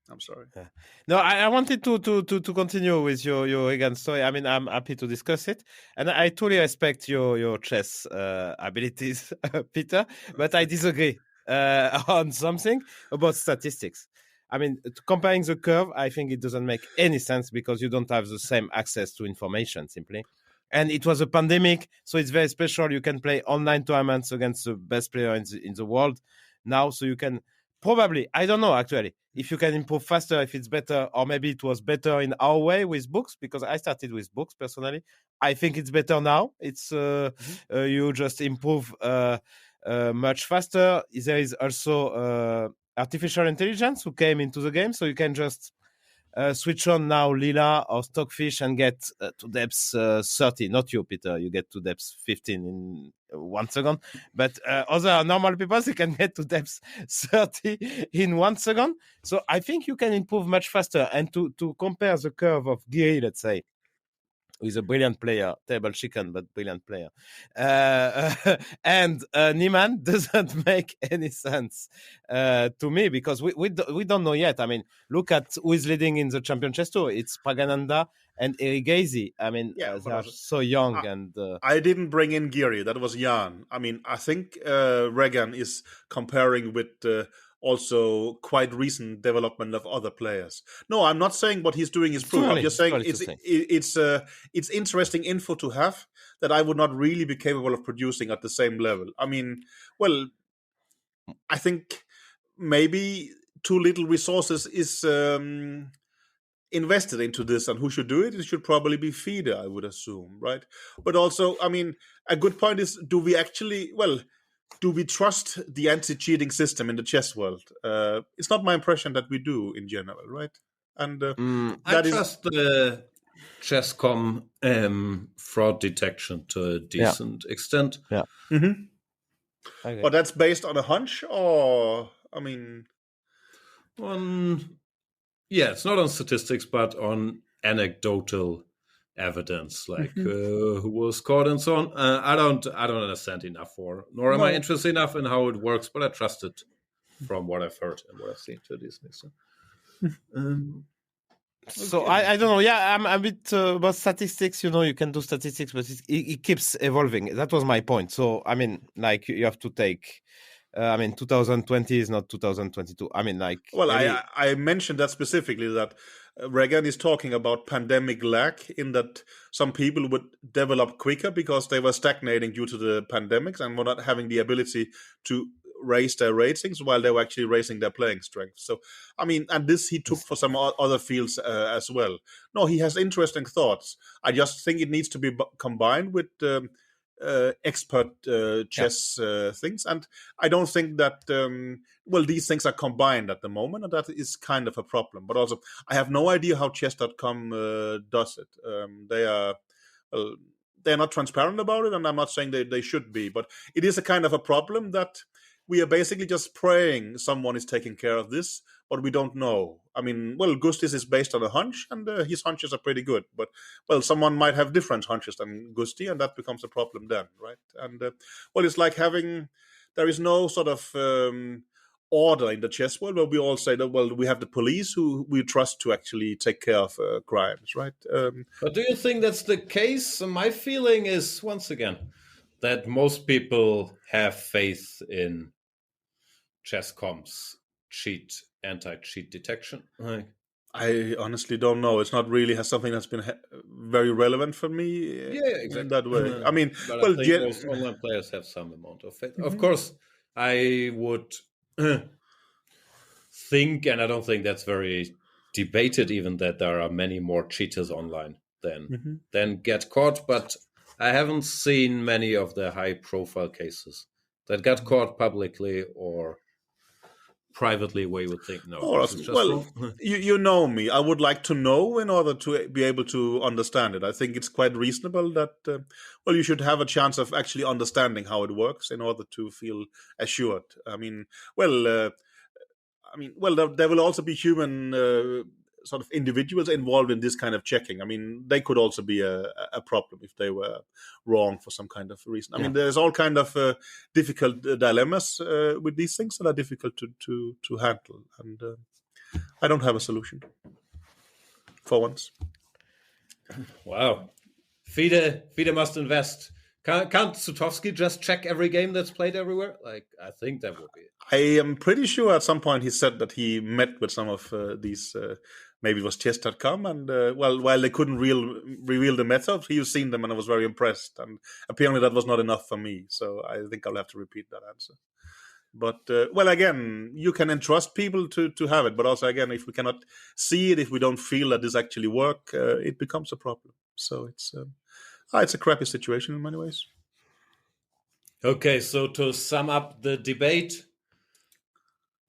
I'm sorry. Yeah. No, I wanted to continue with your Regan story. I mean, I'm happy to discuss it. And I totally respect your chess abilities, Peter, but I disagree on something about statistics. I mean, comparing the curve, I think it doesn't make any sense because you don't have the same access to information simply. And it was a pandemic, so it's very special. You can play online tournaments against the best player in the world now, so you can probably, I don't know actually, if you can improve faster, if it's better, or maybe it was better in our way with books, because I started with books personally. I think it's better now. It's you just improve much faster. There is also artificial intelligence who came into the game, so you can just switch on now Lila or Stockfish and get to depth 30. Not you, Peter. You get to depth 15 in 1 second. But other normal people, they can get to depth 30 in 1 second. So I think you can improve much faster. And to compare the curve of Giri, let's say, who is a brilliant player, terrible chicken, but brilliant player. And Niemann doesn't make any sense to me because we don't know yet. I mean, look at who is leading in the Champion Chess Tour. It's Pragananda and Erigaisi. I mean, they are so young. I didn't bring in Giri. That was Jan. I mean, I think Regan is comparing with also quite recent development of other players. No, I'm not saying what he's doing is proof. I'm just saying it's interesting info to have that I would not really be capable of producing at the same level. I mean, I think maybe too little resources is invested into this, and who should do it? It should probably be FIDE, I would assume, right? But also, I mean, a good point is: do we trust the anti-cheating system in the chess world? It's not my impression that we do in general, right? And I trust the Chess.com fraud detection to a decent extent. Yeah. Mm-hmm. Okay. But that's based on a hunch, or I mean, it's not on statistics, but on anecdotal evidence, like who was caught and so on. I don't understand enough nor am I interested enough in how it works, but I trust it from what I've heard and what I've seen to a decent extent. So I don't know. Yeah, I'm a bit about statistics. You can do statistics, but it keeps evolving. That was my point. So I mean, like you have to take. 2020 is not 2022. I mean, like. Well, I mentioned that specifically, that Reagan is talking about pandemic lag, in that some people would develop quicker because they were stagnating due to the pandemics and were not having the ability to raise their ratings while they were actually raising their playing strength. So, I mean, and this he took for some other fields as well. No, he has interesting thoughts. I just think it needs to be combined with expert chess things, and I don't think that these things are combined at the moment, and that is kind of a problem. But also, I have no idea how chess.com does it. They're not transparent about it, and I'm not saying they should be, but it is a kind of a problem that we are basically just praying someone is taking care of this, but we don't know. I mean, Gustis is based on a hunch, and his hunches are pretty good. But, someone might have different hunches than Gusti, and that becomes a problem then, right? And, it's like there is no sort of order in the chess world where we all say that, we have the police who we trust to actually take care of crimes, right? But do you think that's the case? My feeling is, once again, that most people have faith in Chess.com's anti-cheat detection. I honestly don't know. It's not really something that's been very relevant for me exactly. in that way. I mean, but I think most online players have some amount of faith. Of course, I would think, and I don't think that's very debated, even, that there are many more cheaters online than get caught. But I haven't seen many of the high-profile cases that got caught publicly or privately, where you would think, no, this is just you know me. I would like to know in order to be able to understand it. I think it's quite reasonable that, you should have a chance of actually understanding how it works in order to feel assured. I mean, there will also be human sort of individuals involved in this kind of checking. I mean, they could also be a problem if they were wrong for some kind of reason. I mean, there's all kind of difficult dilemmas with these things that are difficult to handle, and I don't have a solution for once. Wow, FIDE must invest. Can't Sutowski just check every game that's played everywhere? Like, I think that would be it. I am pretty sure at some point he said that he met with some of these, maybe it was chess.com, and while they couldn't reveal the method, he's seen them and I was very impressed. And apparently that was not enough for me, so I think I'll have to repeat that answer. But, again, you can entrust people to have it, but also, again, if we cannot see it, if we don't feel that this actually works, it becomes a problem. So it's a crappy situation in many ways. Okay, so to sum up the debate,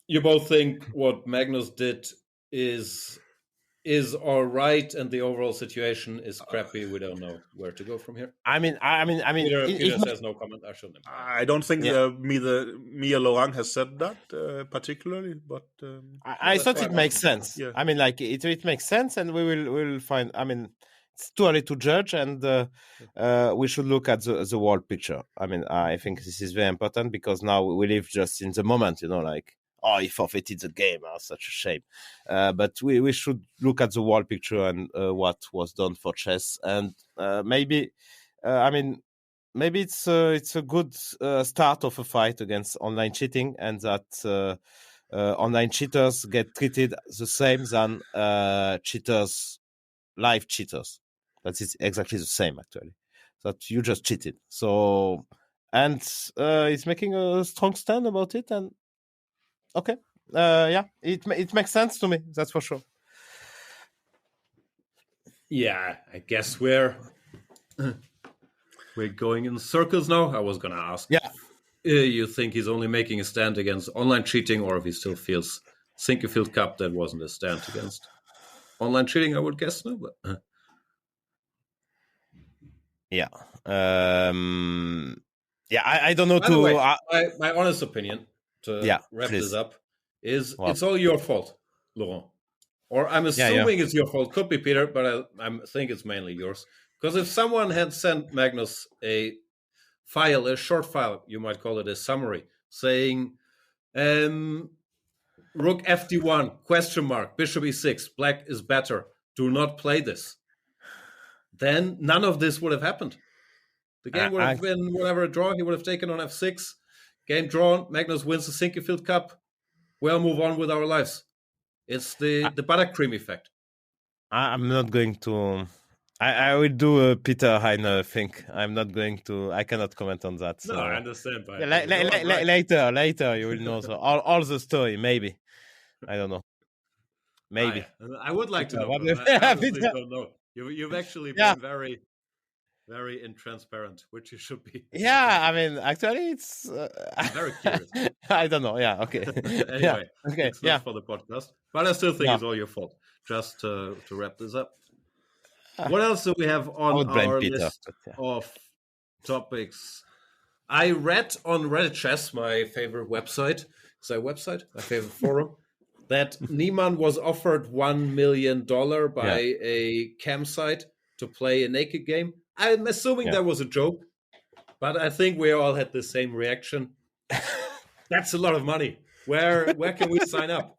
you both think what Magnus did is all right, and the overall situation is crappy. We don't know where to go from here. I mean, Peter says no comment. I shouldn't. I don't think Mia Laurent has said that particularly, but I thought it makes sense. Yeah. I mean, like it makes sense, and we'll find. I mean, it's too early to judge, and we should look at the world picture. I mean, I think this is very important because now we live just in the moment, like, oh, he forfeited the game, such a shame. But we should look at the world picture and what was done for chess, and maybe it's a good start of a fight against online cheating, and that online cheaters get treated the same than live cheaters. That is exactly the same, actually. That you just cheated. So, and he's making a strong stand about it. And okay, it makes sense to me. That's for sure. Yeah, I guess we're going in circles now. I was gonna ask. Yeah. You think he's only making a stand against online cheating, or if he still feels Sinkerfield Cup that wasn't a stand against online cheating? I would guess no, but Yeah. I don't know. By the way, my honest opinion to wrap this up is it's all your fault, Laurent. Or I'm assuming it's your fault. Could be Peter, but I think it's mainly yours. Because if someone had sent Magnus a file, a short file, you might call it a summary, saying Rook FD1, question mark, Bishop E6, black is better, do not play this, then none of this would have happened. The game would have been whatever a draw, he would have taken on F6, game drawn, Magnus wins the Sinkerfield Cup, we'll move on with our lives. It's the buttercream effect. I'm not going to... I will do a Peter Heine thing. I'm not going to... I cannot comment on that. So. No, I understand. Later you will know all the story, maybe. I don't know. Maybe. I would like to know. I honestly don't know. You've actually been very, very intransparent, which you should be. Yeah, I mean, actually, it's... I'm very curious. I don't know. Yeah, okay. Anyway, it's not for the podcast. But I still think it's all your fault. Just to wrap this up. What else do we have on our list of topics? I read on Reddit Chess, my favorite website. Is that a website? My favorite forum. That Niemann was offered $1 million by a campsite to play a naked game. I'm assuming that was a joke, but I think we all had the same reaction. That's a lot of money. Where can we sign up?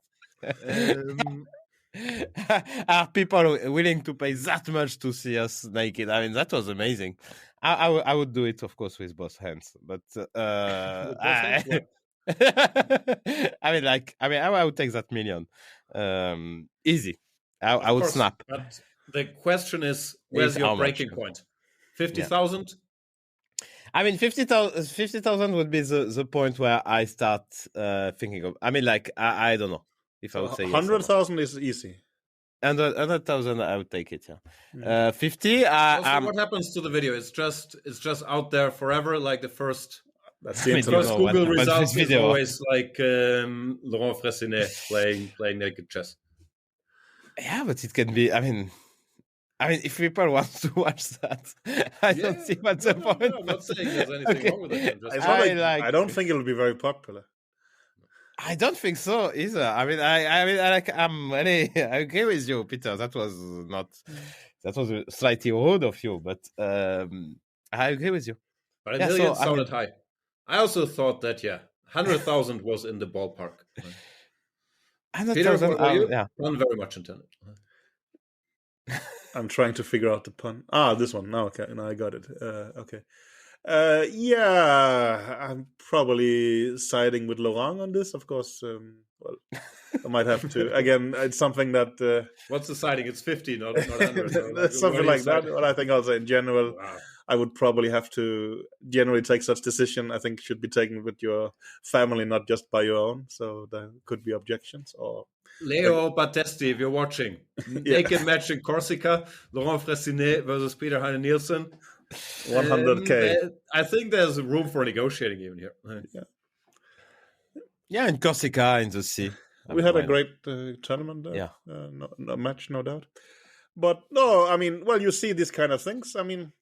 Are people willing to pay that much to see us naked? I mean, that was amazing. I would do it, of course, with both hands. But I would take that million. Easy. I would snap. But the question is, where's your breaking point? 50,000? I mean, 50,000 would be the point where I start thinking of. I mean, like, I don't know if I would say 100,000 is easy. 100,000, I would take it. Yeah. 50. What happens to the video? It's just out there forever. Like the first. That's the first Google results is always like Laurent Fressinet playing naked chess. Yeah, but it can be. I mean, if people want to watch that, I don't see what's the point. No, I'm not saying there's anything wrong with it. I don't think it'll be very popular. I don't think so either. I agree with you, Peter. That was slightly rude of you, but I agree with you. But a million sounded high. I also thought that 100,000 was in the ballpark. 100,000. Pun very much intended. I'm trying to figure out the pun. This one. No, okay. No, I got it. Okay. I'm probably siding with Laurent on this. Of course, I might have to. Again, it's something that... What's the siding? It's 50, not 100. Something like that. Well, I think also in general, I would probably have to generally take such decision. I think should be taken with your family, not just by your own. So there could be objections or... Leo Battesti, if you're watching, naked match in Corsica, Laurent Fressinet versus Peter Heine Nielsen. 100K. I think there's room for negotiating even here. Yeah, in Corsica, in the sea. We had a great tournament there. Yeah. No match, no doubt. But no, I mean, well, you see these kind of things. I mean,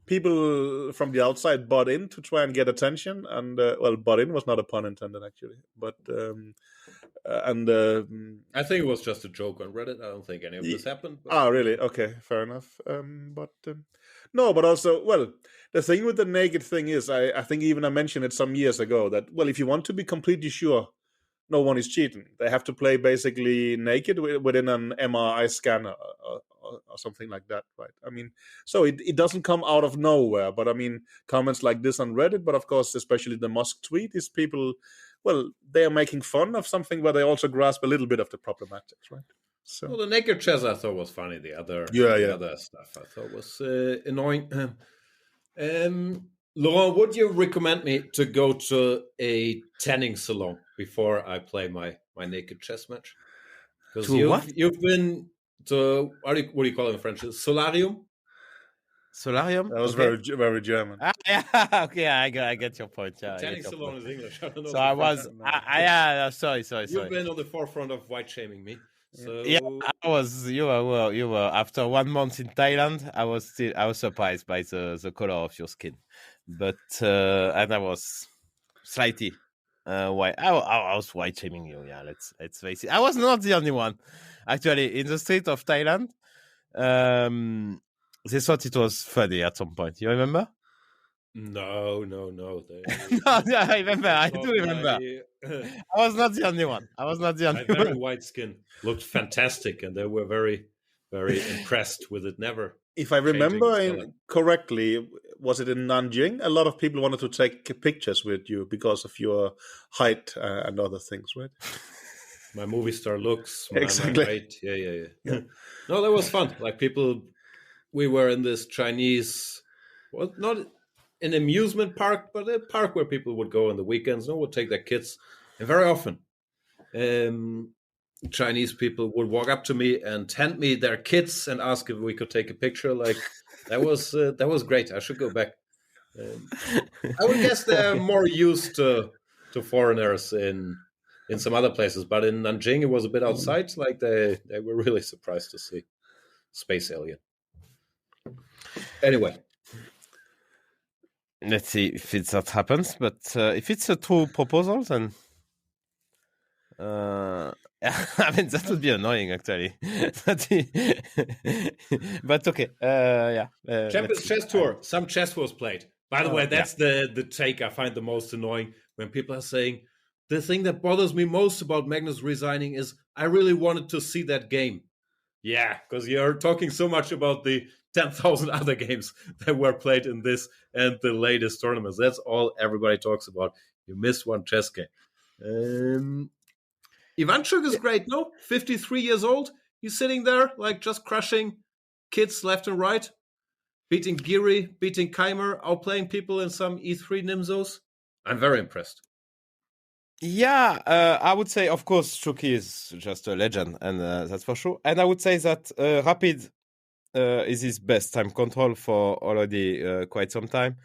people from the outside bought in to try and get attention. And, bought in was not a pun intended, actually. But... I think it was just a joke on Reddit. I don't think any of this happened. But... really? Okay, fair enough. No, but also, the thing with the naked thing is, I think even I mentioned it some years ago that, if you want to be completely sure no one is cheating, they have to play basically naked within an MRI scanner or something like that, right? I mean, so it doesn't come out of nowhere, but I mean, comments like this on Reddit, but of course, especially the Musk tweet is people... they are making fun of something where they also grasp a little bit of the problematics, right? So, the naked chess I thought was funny. The other, other stuff I thought was annoying. Laurent, would you recommend me to go to a tanning salon before I play my naked chess match? Because To what? you've been to what do you call it in French? Solarium? Solarium? That was Okay. very German. Yeah, okay, I get your point. Yeah, I Tanning get your salon point. is English. I don't know. So I was, sorry. You've been on the forefront of white shaming me. So Yeah, I was. You were. After 1 month in Thailand, I was surprised by the color of your skin, but and I was slightly white. I was white shaming you. Yeah, let's face it. I was not the only one, actually, in the street of Thailand. They thought it was funny at some point. You remember? no. No, yeah, I remember. I do remember. I was not the only one. My very white skin looked fantastic, and they were very, very impressed with it. Never. If I remember correctly, was it in Nanjing? A lot of people wanted to take pictures with you because of your height and other things, right? My movie star looks. Exactly. My height. Yeah. No, that was fun. Like people, we were in this Chinese, well, not an amusement park, but a park where people would go on the weekends and would take their kids. And very often, Chinese people would walk up to me and hand me their kids and ask if we could take a picture. Like that was great. I should go back. I would guess they're more used to foreigners in some other places, but in Nanjing it was a bit outside. Like they were really surprised to see space alien. Anyway. Let's see if that happens. But if it's a true proposal, then I mean that would be annoying, actually. But okay, yeah. Champions Chess Tour. Some chess was played. By the way, that's the take I find the most annoying when people are saying the thing that bothers me most about Magnus resigning is I really wanted to see that game. Yeah, because you're talking so much about the 10,000 other games that were played in this and the latest tournaments. That's all everybody talks about. You missed one chess game. Ivanchuk is great, no? 53 years old. He's sitting there, like, just crushing kids left and right, beating Giri, beating Keimer, outplaying people in some E3 Nimzos. I'm very impressed. Yeah, I would say, of course, Shuki is just a legend, and that's for sure. And I would say that Rapid is his best time control for already quite some time.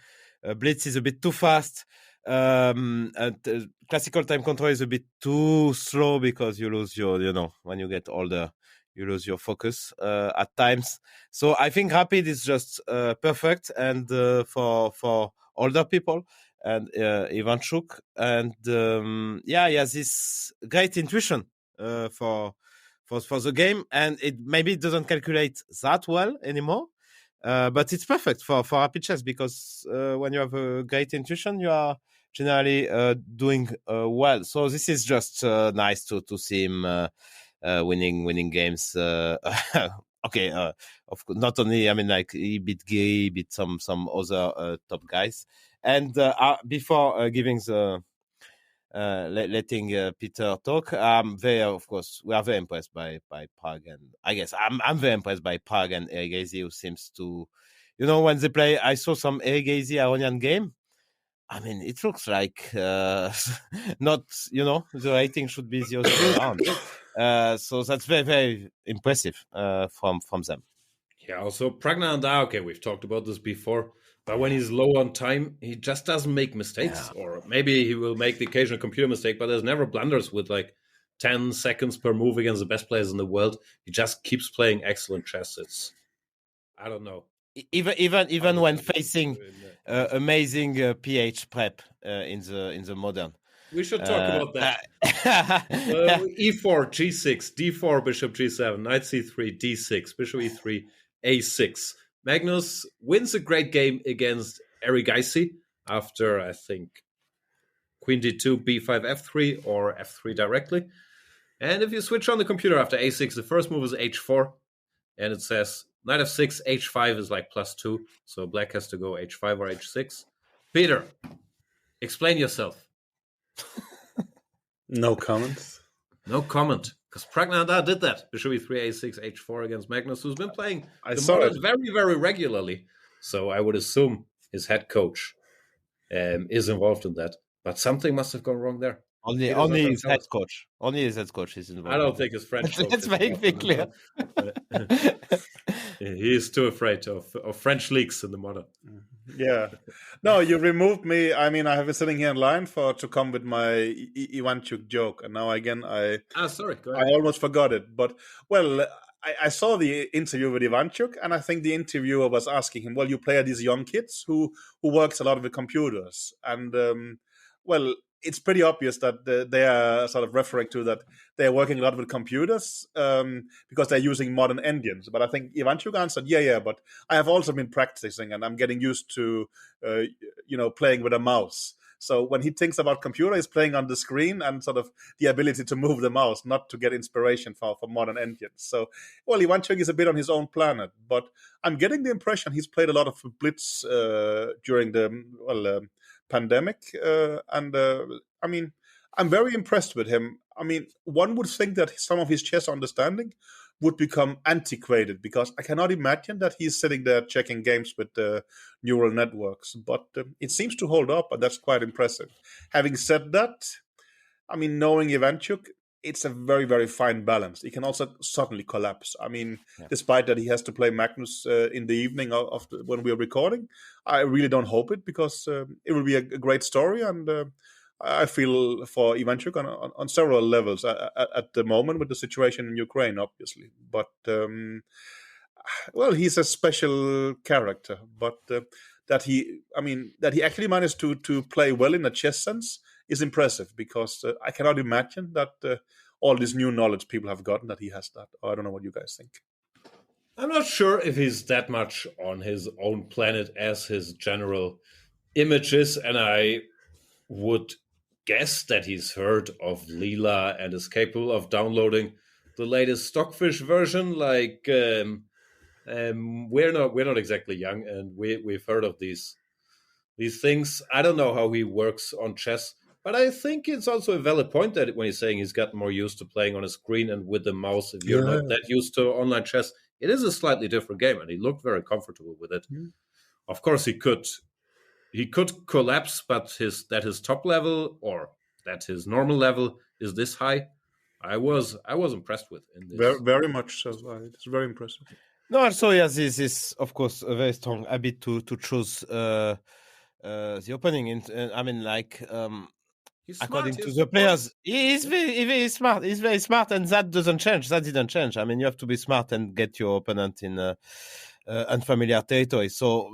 Blitz is a bit too fast. And classical time control is a bit too slow because you lose your, when you get older, you lose your focus at times. So I think Rapid is just perfect and for older people. And Ivanchuk, and he has this great intuition for the game, and it maybe doesn't calculate that well anymore, but it's perfect for rapid chess because when you have a great intuition, you are generally doing well. So this is just nice to see him winning games. Okay, of course, not only he beat Giri, he beat some other top guys. And before giving the letting Peter talk, of course, we are very impressed by Prague, and I guess I'm very impressed by Prague and Erigesi, who seems to, when they play. I saw some Erigesi Aronian game. I mean, it looks like not, the rating should be the other way around. So that's very, very impressive from them. Yeah, also Pragnanda, okay, we've talked about this before, but when he's low on time, he just doesn't make mistakes. Yeah. Or maybe he will make the occasional computer mistake, but there's never blunders with like 10 seconds per move against the best players in the world. He just keeps playing excellent chess. It's, I don't know. Even when facing amazing PH prep in the modern. We should talk about that. E4, G6, D4, Bishop G7, Knight C3, D6, Bishop E3, A6. Magnus wins a great game against Erigesi after, I think, Queen D2, B5, F3, or F3 directly. And if you switch on the computer after A6, the first move is H4, and it says Knight F6, H5 is like +2, so black has to go H5 or H6. Peter, explain yourself. No comments. No comment, because Pragnanda did that. Bishop E3, A6, H4 against Magnus, who's been playing I the saw models it very, very regularly. So I would assume his head coach is involved in that. But something must have gone wrong there. Only He does not his tell head us. coach. Only his head coach is involved. I don't think his French coach Let's is make involved it in clear. it. He is too afraid of French leagues in the modern. Yeah. No, you removed me. I mean, I have been sitting here in line to come with my Ivanchuk joke, and now again Sorry. Go I ahead. almost forgot it. But well, I saw the interview with Ivanchuk, and I think the interviewer was asking him, "Well, you play these young kids who works a lot with computers, and well, it's pretty obvious that they are sort of referring to that they are working a lot with computers because they're using modern engines." But I think Ivanchuk answered, "Yeah, but I have also been practicing, and I'm getting used to, playing with a mouse." So when he thinks about computer, he's playing on the screen and sort of the ability to move the mouse, not to get inspiration for modern engines. So, well, Ivanchuk is a bit on his own planet, but I'm getting the impression he's played a lot of Blitz during the pandemic, and I mean, I'm very impressed with him. I mean, one would think that some of his chess understanding would become antiquated because I cannot imagine that he's sitting there checking games with neural networks, but it seems to hold up, and that's quite impressive. Having said that, I mean, knowing Ivanchuk, it's a very, very fine balance. He can also suddenly collapse. I mean, despite that he has to play Magnus in the evening when we're recording, I really don't hope it because it will be a great story, and I feel for Ivanchuk on several levels at the moment with the situation in Ukraine, obviously. But well, he's a special character. But that he actually managed to play well in a chess sense is impressive because I cannot imagine that all this new knowledge people have gotten that he has that. I don't know what you guys think. I'm not sure if he's that much on his own planet as his general image is, and I would guess that he's heard of Leela and is capable of downloading the latest Stockfish version. Like we're not exactly young, and we've heard of these things. I don't know how he works on chess, but I think it's also a valid point that when he's saying he's gotten more used to playing on a screen and with the mouse. If you're not that used to online chess, it is a slightly different game, and he looked very comfortable with it. Of course, he could collapse, but his top level or that his normal level is this high. I was impressed with in this. Very, very much so. It's very impressive. No, also he has this of course a very strong habit to choose the opening. I mean, like according to the players, he's very smart. He's very smart, and that doesn't change. That didn't change. I mean, you have to be smart and get your opponent in unfamiliar territory. So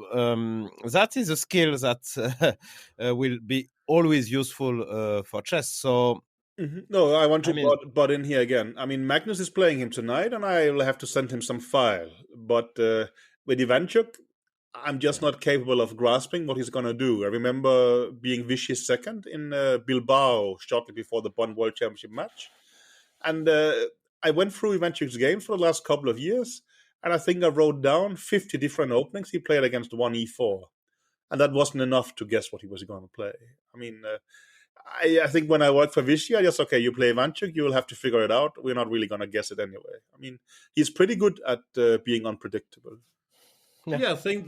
that is a skill that will be always useful for chess. So. No, I want to butt in here again. I mean, Magnus is playing him tonight, and I will have to send him some file. But with Ivanchuk, I'm just not capable of grasping what he's going to do. I remember being Vichy's second in Bilbao shortly before the Bonn World Championship match. And I went through Ivanchuk's games for the last couple of years, and I think I wrote down 50 different openings he played against 1e4. And that wasn't enough to guess what he was going to play. I mean... I think when I work for Vichy, I just, okay, you play Ivanchuk, you will have to figure it out. We're not really going to guess it anyway. I mean, he's pretty good at being unpredictable. Yeah, I think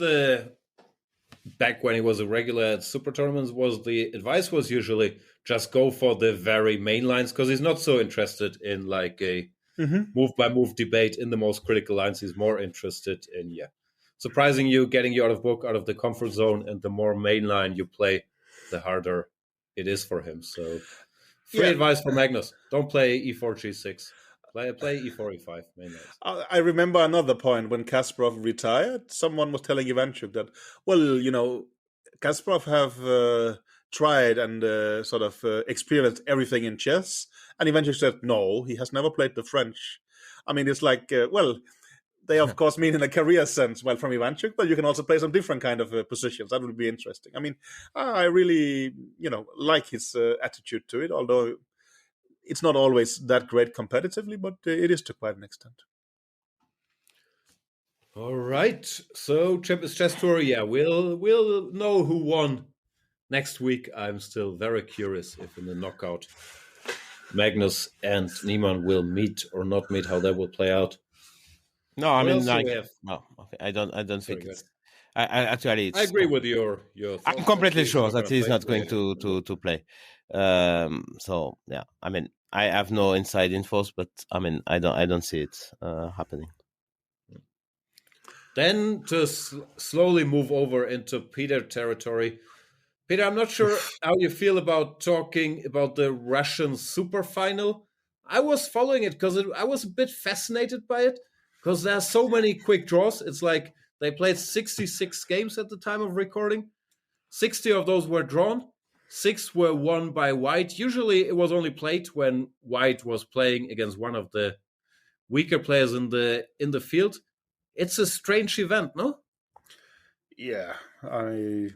back when he was a regular at super tournaments, the advice was usually just go for the very main lines because he's not so interested in like a move-by-move debate in the most critical lines. He's more interested in, surprising you, getting you out of the comfort zone, and the more main line you play, the harder it is for him. So free advice for Magnus: don't play e4 g6, play e4 e5 main lines. I remember another point when Kasparov retired. Someone was telling Ivanchuk that, well, Kasparov have tried and sort of experienced everything in chess, and Ivanchuk said no, he has never played the French. I mean, it's like they of course mean in a career sense, well, from Ivanchuk, but you can also play some different kind of positions. That would be interesting. I mean, I really, like his attitude to it, although it's not always that great competitively, but it is to quite an extent. All right. So Champions Chess Tour, we'll know who won next week. I'm still very curious if in the knockout Magnus and Niemann will meet or not meet, how that will play out. No, I mean, like, no, okay. I don't think it's. Actually, I agree with your thoughts. I'm completely sure that he's not going play. to play. So yeah, I mean, I have no inside infos, but I mean, I don't see it happening. Then to slowly move over into Peter territory. Peter, I'm not sure how you feel about talking about the Russian super final. I was following it because I was a bit fascinated by it because there are so many quick draws. It's like they played 66 games at the time of recording. 60 of those were drawn. 6 were won by White. Usually it was only played when White was playing against one of the weaker players in the field. It's a strange event, no? Yeah, I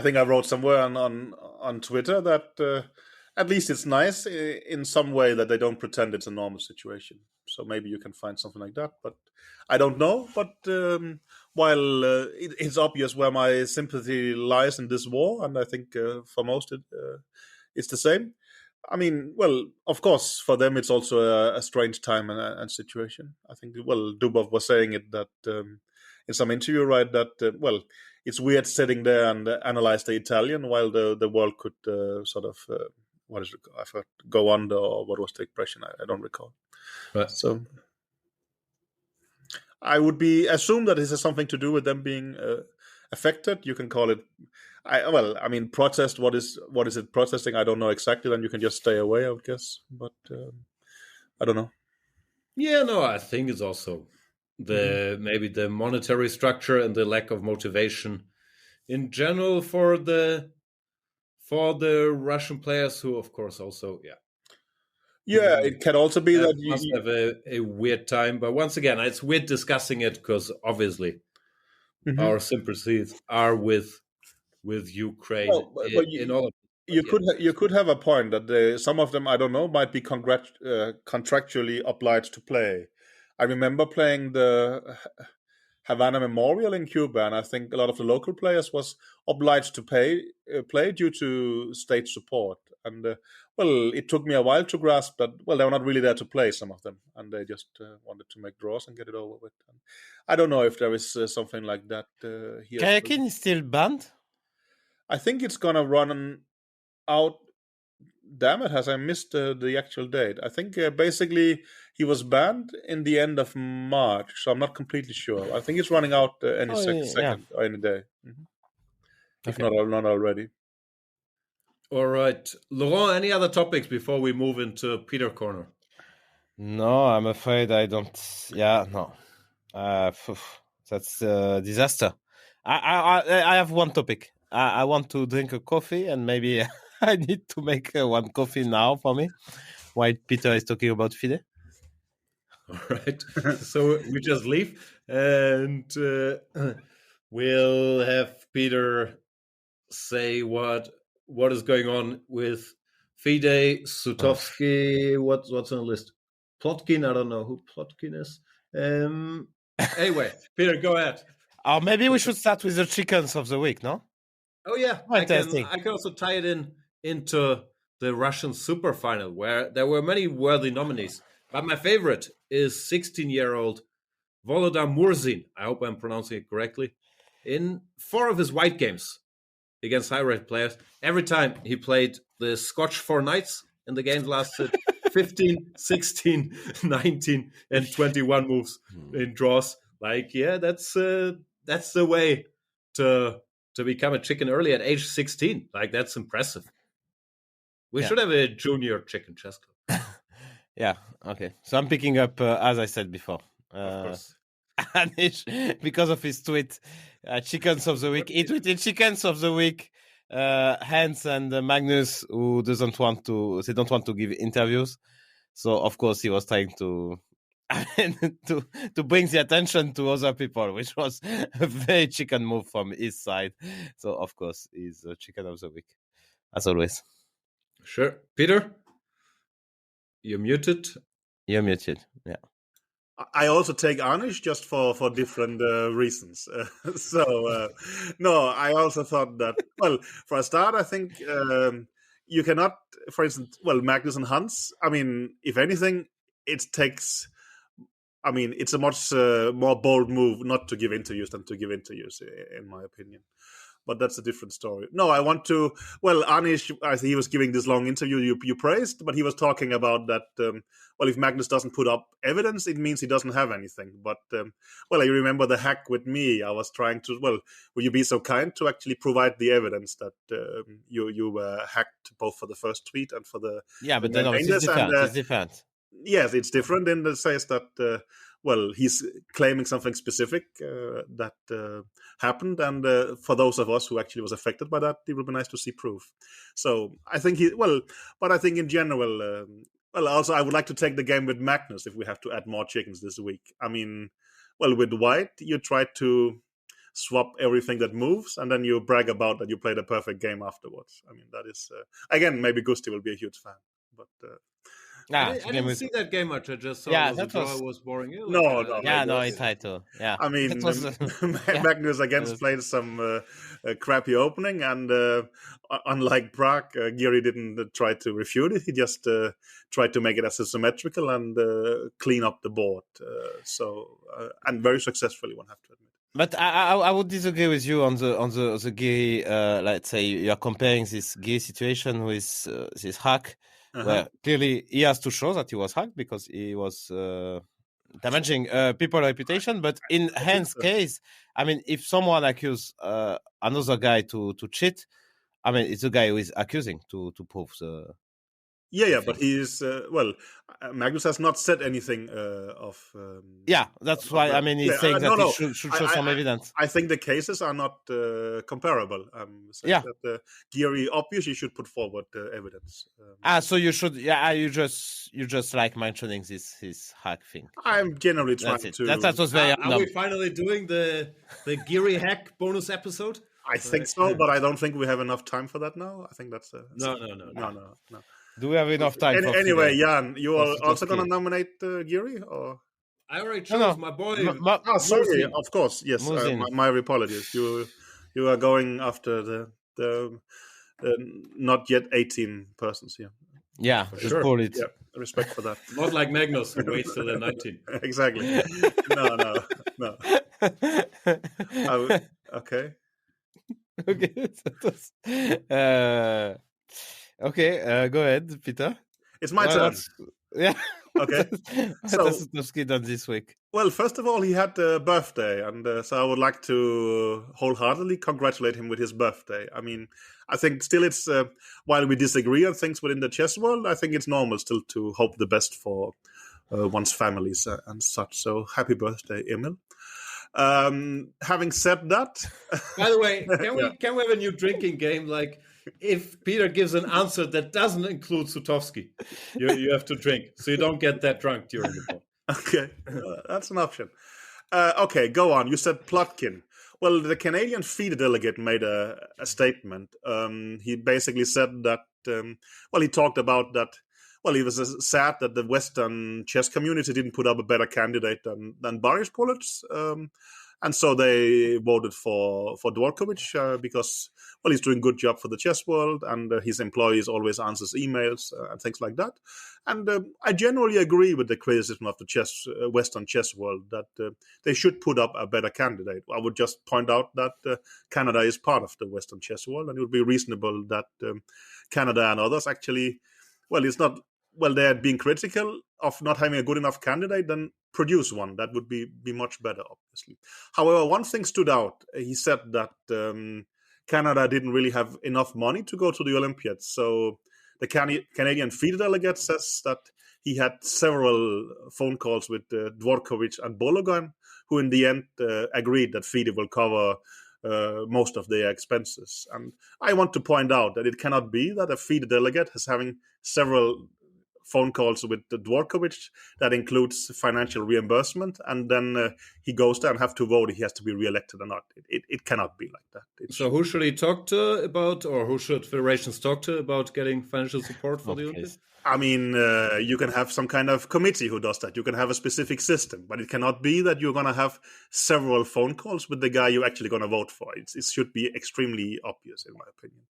think I wrote somewhere on Twitter that at least it's nice in some way that they don't pretend it's a normal situation. So maybe you can find something like that, but I don't know. But while it's obvious where my sympathy lies in this war, and I think for most it's the same. I mean, well, of course, for them it's also a strange time and situation. I think, well, Dubov was saying it that in some interview, right? That it's weird sitting there and analyze the Italian while the world could sort of what is it? I've heard go under, or what was the expression? I don't recall. Right. So I would assume that this has something to do with them being affected. You can call it. I mean, protest. What is it protesting? I don't know exactly. Then you can just stay away, I would guess. But I don't know. Yeah, no, I think it's also maybe the monetary structure and the lack of motivation in general for the Russian players, who of course also Yeah, it can also be that must have a weird time. But once again, it's weird discussing it because obviously our sympathies are with Ukraine in all of it. You could have a point that some of them, I don't know, might be contractually obliged to play. I remember playing the Havana Memorial in Cuba, and I think a lot of the local players was obliged to play due to state support. And it took me a while to grasp that. Well, they were not really there to play, some of them, and they just wanted to make draws and get it over with. And I don't know if there is something like that here. Kayakin is still banned? I think it's gonna run out. Damn it, has I missed the actual date? I think basically he was banned in the end of March, so I'm not completely sure. I think it's running out any second or any day, if not already. All right, Laurent. Any other topics before we move into Peter Corner? No, I'm afraid I don't. Yeah, no. That's a disaster. I have one topic. I want to drink a coffee, and maybe I need to make one coffee now for me, while Peter is talking about FIDE. All right. So we just leave, and we'll have Peter say what is going on with FIDE, Sutovsky. What's on the list? Plotkin. I don't know who Plotkin is. Anyway, Peter, go ahead. Or maybe we should start with the chickens of the week, no? Oh yeah, Fantastic. I can also tie it into the Russian super final, where there were many worthy nominees. But my favorite is 16-year-old Volodar Murzin. I hope I'm pronouncing it correctly. In 4 of his white games against high-rated players, every time he played the Scotch 4 Knights, and the games lasted 15, 16, 19, and 21 moves in draws. Like, yeah, that's the way to become a chicken early at age 16. Like, that's impressive. We should have a junior chicken chess club. Yeah, okay. So I'm picking up, as I said before. Of course. Anish, because of his tweet, chickens of the week. He tweeted chickens of the week. Hans and Magnus, who they don't want to give interviews. So of course he was trying to to bring the attention to other people, which was a very chicken move from his side. So of course he's a chicken of the week, as always. Sure. Peter, you're muted. You're muted. Yeah. I also take Anish just for different reasons. No, I also thought that, well, for a start, I think you cannot, for instance, Magnus and Hans, I mean, if anything, it takes, I mean, it's a much more bold move not to give interviews than to give interviews, in my opinion. But that's a different story. No, I want to. Well, Anish, as he was giving this long interview you praised, but he was talking about that. Well, if Magnus doesn't put up evidence, it means he doesn't have anything. But well, I remember the hack with me. I was trying to. Well, will you be so kind to actually provide the evidence that you were hacked both for the first tweet and for the but then it's different. It's different. Yes, it's different in the sense that. Well, he's claiming something specific that happened, and for those of us who actually was affected by that, it would be nice to see proof. So I think but I think in general, also I would like to take the game with Magnus if we have to add more chickens this week. I mean, well, with White, you try to swap everything that moves, and then you brag about that you played a perfect game afterwards. I mean, that is again, maybe Gusti will be a huge fan, but. I didn't see that game much. I just saw it was boring. I tried to. Yeah, I mean, Magnus against played some crappy opening, and unlike Prague, Geary didn't try to refute it. He just tried to make it as symmetrical and clean up the board. And very successfully, one have to admit. But I would disagree with you on the Geary. Let's say you are comparing this Geary situation with this hack. Well, clearly, he has to show that he was hacked because he was damaging people's reputation. But in Heine's case, I mean, if someone accuses another guy to cheat, I mean, it's the guy who is accusing to prove the. Yeah, but he is Magnus has not said anything of. That's why. I mean, he's saying that he should show some evidence. I think the cases are not comparable. That Geary obviously should put forward evidence. So you should. You just like mentioning his hack thing. I'm generally trying to. That was very. Are we finally doing the Geary hack bonus episode? I think so, but I don't think we have enough time for that now. I think that's no. Do we have enough time? Anyway, Jan, you are also going to nominate Geary, or I already chose my boy. Sorry, of course, yes. My apologies. You are going after the not yet 18 persons here. Yeah, sure. Call it. Yeah, respect for that. Not like Magnus, who waits till they're 19. Exactly. No. Okay. Okay, go ahead, Peter. It's my turn. Yeah. Okay. So Gustafsson done this week. Well, first of all, he had a birthday, and so I would like to wholeheartedly congratulate him with his birthday. I mean, I think still it's while we disagree on things within the chess world, I think it's normal still to hope the best for one's families and such. So happy birthday, Emil. Having said that, by the way, can we have a new drinking game? Like, if Peter gives an answer that doesn't include Sutovsky, you have to drink, so you don't get that drunk during the call. Okay, that's an option. Okay, go on. You said Plotkin. Well, the Canadian FIDE delegate made a statement. He basically said that. He talked about that. Well, he was sad that the Western chess community didn't put up a better candidate than Boris Politz. And so they voted for Dvorkovich because, he's doing a good job for the chess world, and his employees always answers emails and things like that. And I generally agree with the criticism of the Western chess world that they should put up a better candidate. I would just point out that Canada is part of the Western chess world, and it would be reasonable that Canada and others actually, it's not, they're being critical of not having a good enough candidate, then produce one. That would be much better, obviously. However, one thing stood out. He said that Canada didn't really have enough money to go to the Olympiads. So the Canadian FIDE delegate says that he had several phone calls with Dvorkovich and Bologan, who in the end agreed that FIDE will cover most of their expenses. And I want to point out that it cannot be that a FIDE delegate is having several phone calls with Dvorkovich that includes financial reimbursement, and then he goes there and have to vote if he has to be re-elected or not. It cannot be like that. So who should he talk to about, or who should federations talk to about getting financial support for the Olympics? I mean, you can have some kind of committee who does that. You can have a specific system, but it cannot be that you're going to have several phone calls with the guy you're actually going to vote for. It should be extremely obvious, in my opinion.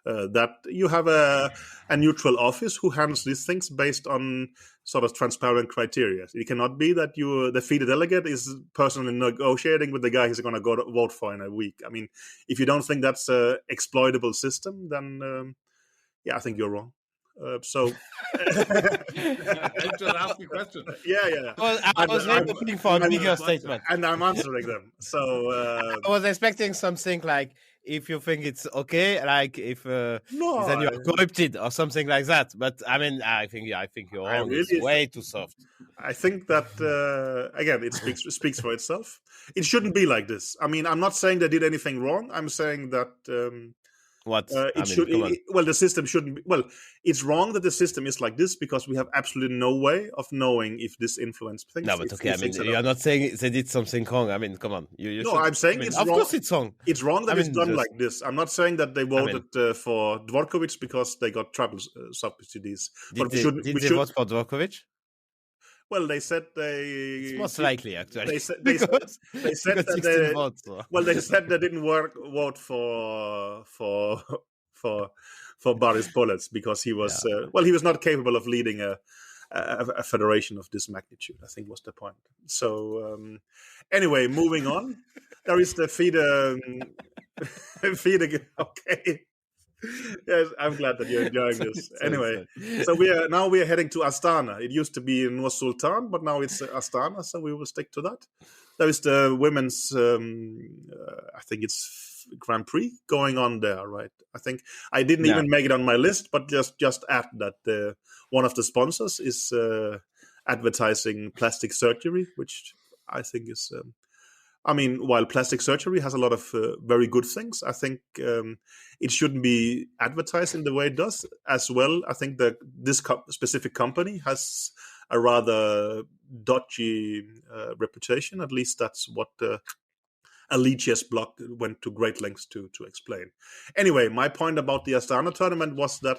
That you have a neutral office who handles these things based on sort of transparent criteria. It cannot be that the FIDE delegate is personally negotiating with the guy he's going to go to vote for in a week. I mean, if you don't think that's an exploitable system, then I think you're wrong. So I just asked you a question. Yeah. Well, I was looking for a bigger statement, and I'm answering them. So I was expecting something like, if you think it's okay, like if then you're corrupted or something like that. But I mean, I think you're wrong. It's way too soft. I think that again, it speaks for itself. It shouldn't be like this. I mean, I'm not saying they did anything wrong. I'm saying that the system shouldn't be. Well, it's wrong that the system is like this because we have absolutely no way of knowing if this influenced things. No, but okay, I mean, you're not saying they did something wrong. I mean, come on. I'm saying it's wrong. Of course it's wrong. It's wrong that it's done like this. I'm not saying that they voted for Dvorkovich because they got travel subsidies. Did they vote for Dvorkovich? Well, they said they. It's most likely, actually. They said that they said they didn't vote for Boris Bullets because he was he was not capable of leading a federation of this magnitude. I think was the point. So anyway, moving on, there is the FIDE. Okay. Yes, I'm glad that you're enjoying this. Anyway, so we are heading to Astana. It used to be Nur Sultan, but now it's Astana, so we will stick to that. There is the women's, I think it's Grand Prix going on there, right? I think I didn't even make it on my list, but just add that one of the sponsors is advertising plastic surgery, which I think is. I mean, while plastic surgery has a lot of very good things, I think it shouldn't be advertised in the way it does as well. I think that this specific company has a rather dodgy reputation. At least that's what Alicia's blog went to great lengths to explain. Anyway, my point about the Astana tournament was that,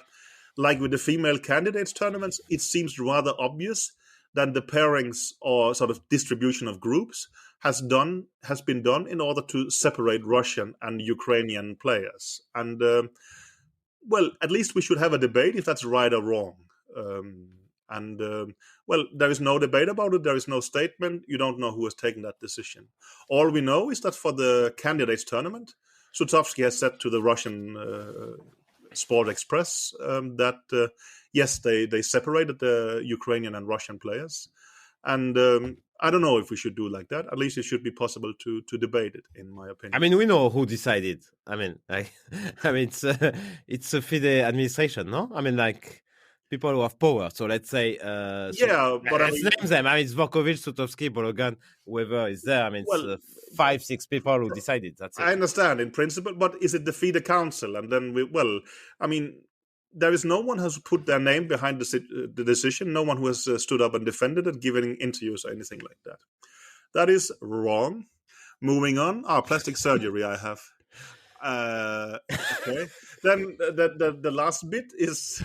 like with the female candidates tournaments, it seems rather obvious that the pairings or sort of distribution of groups has been done in order to separate Russian and Ukrainian players. And at least we should have a debate if that's right or wrong. There is no debate about it. There is no statement. You don't know who has taken that decision. All we know is that for the candidates tournament, Sutovsky has said to the Russian Sport Express that yes, they separated the Ukrainian and Russian players. And I don't know if we should do like that. At least it should be possible to debate it, in my opinion. I mean, we know who decided. I mean, it's a FIDE administration, no? I mean, like people who have power. So let's say, let's name them. I mean, it's Dvorkovich, Sutovsky, Bologan, whoever is there. I mean, it's 5-6 people who decided. That's it. I understand in principle, but is it the FIDE council? And then there is no one who has put their name behind the decision. No one who has stood up and defended it, given interviews or anything like that. That is wrong. Moving on. Plastic surgery I have. Okay. Then the last bit is...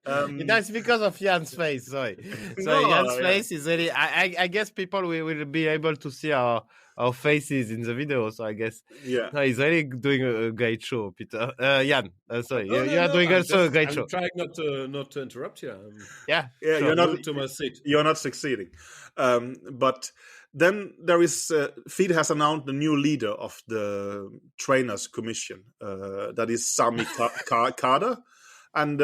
That's because of Jan's face, sorry. So Jan's face is really... I guess people will be able to see our faces in the video, so I guess... Yeah. No, he's really doing a great show, Peter. Jan, sorry. You are doing also a great show. I'm trying not to interrupt you. Yeah. Sure. You're not to my seat. You're not succeeding. But then there is... FIDE has announced the new leader of the Trainers Commission. That is Sami Kader. And,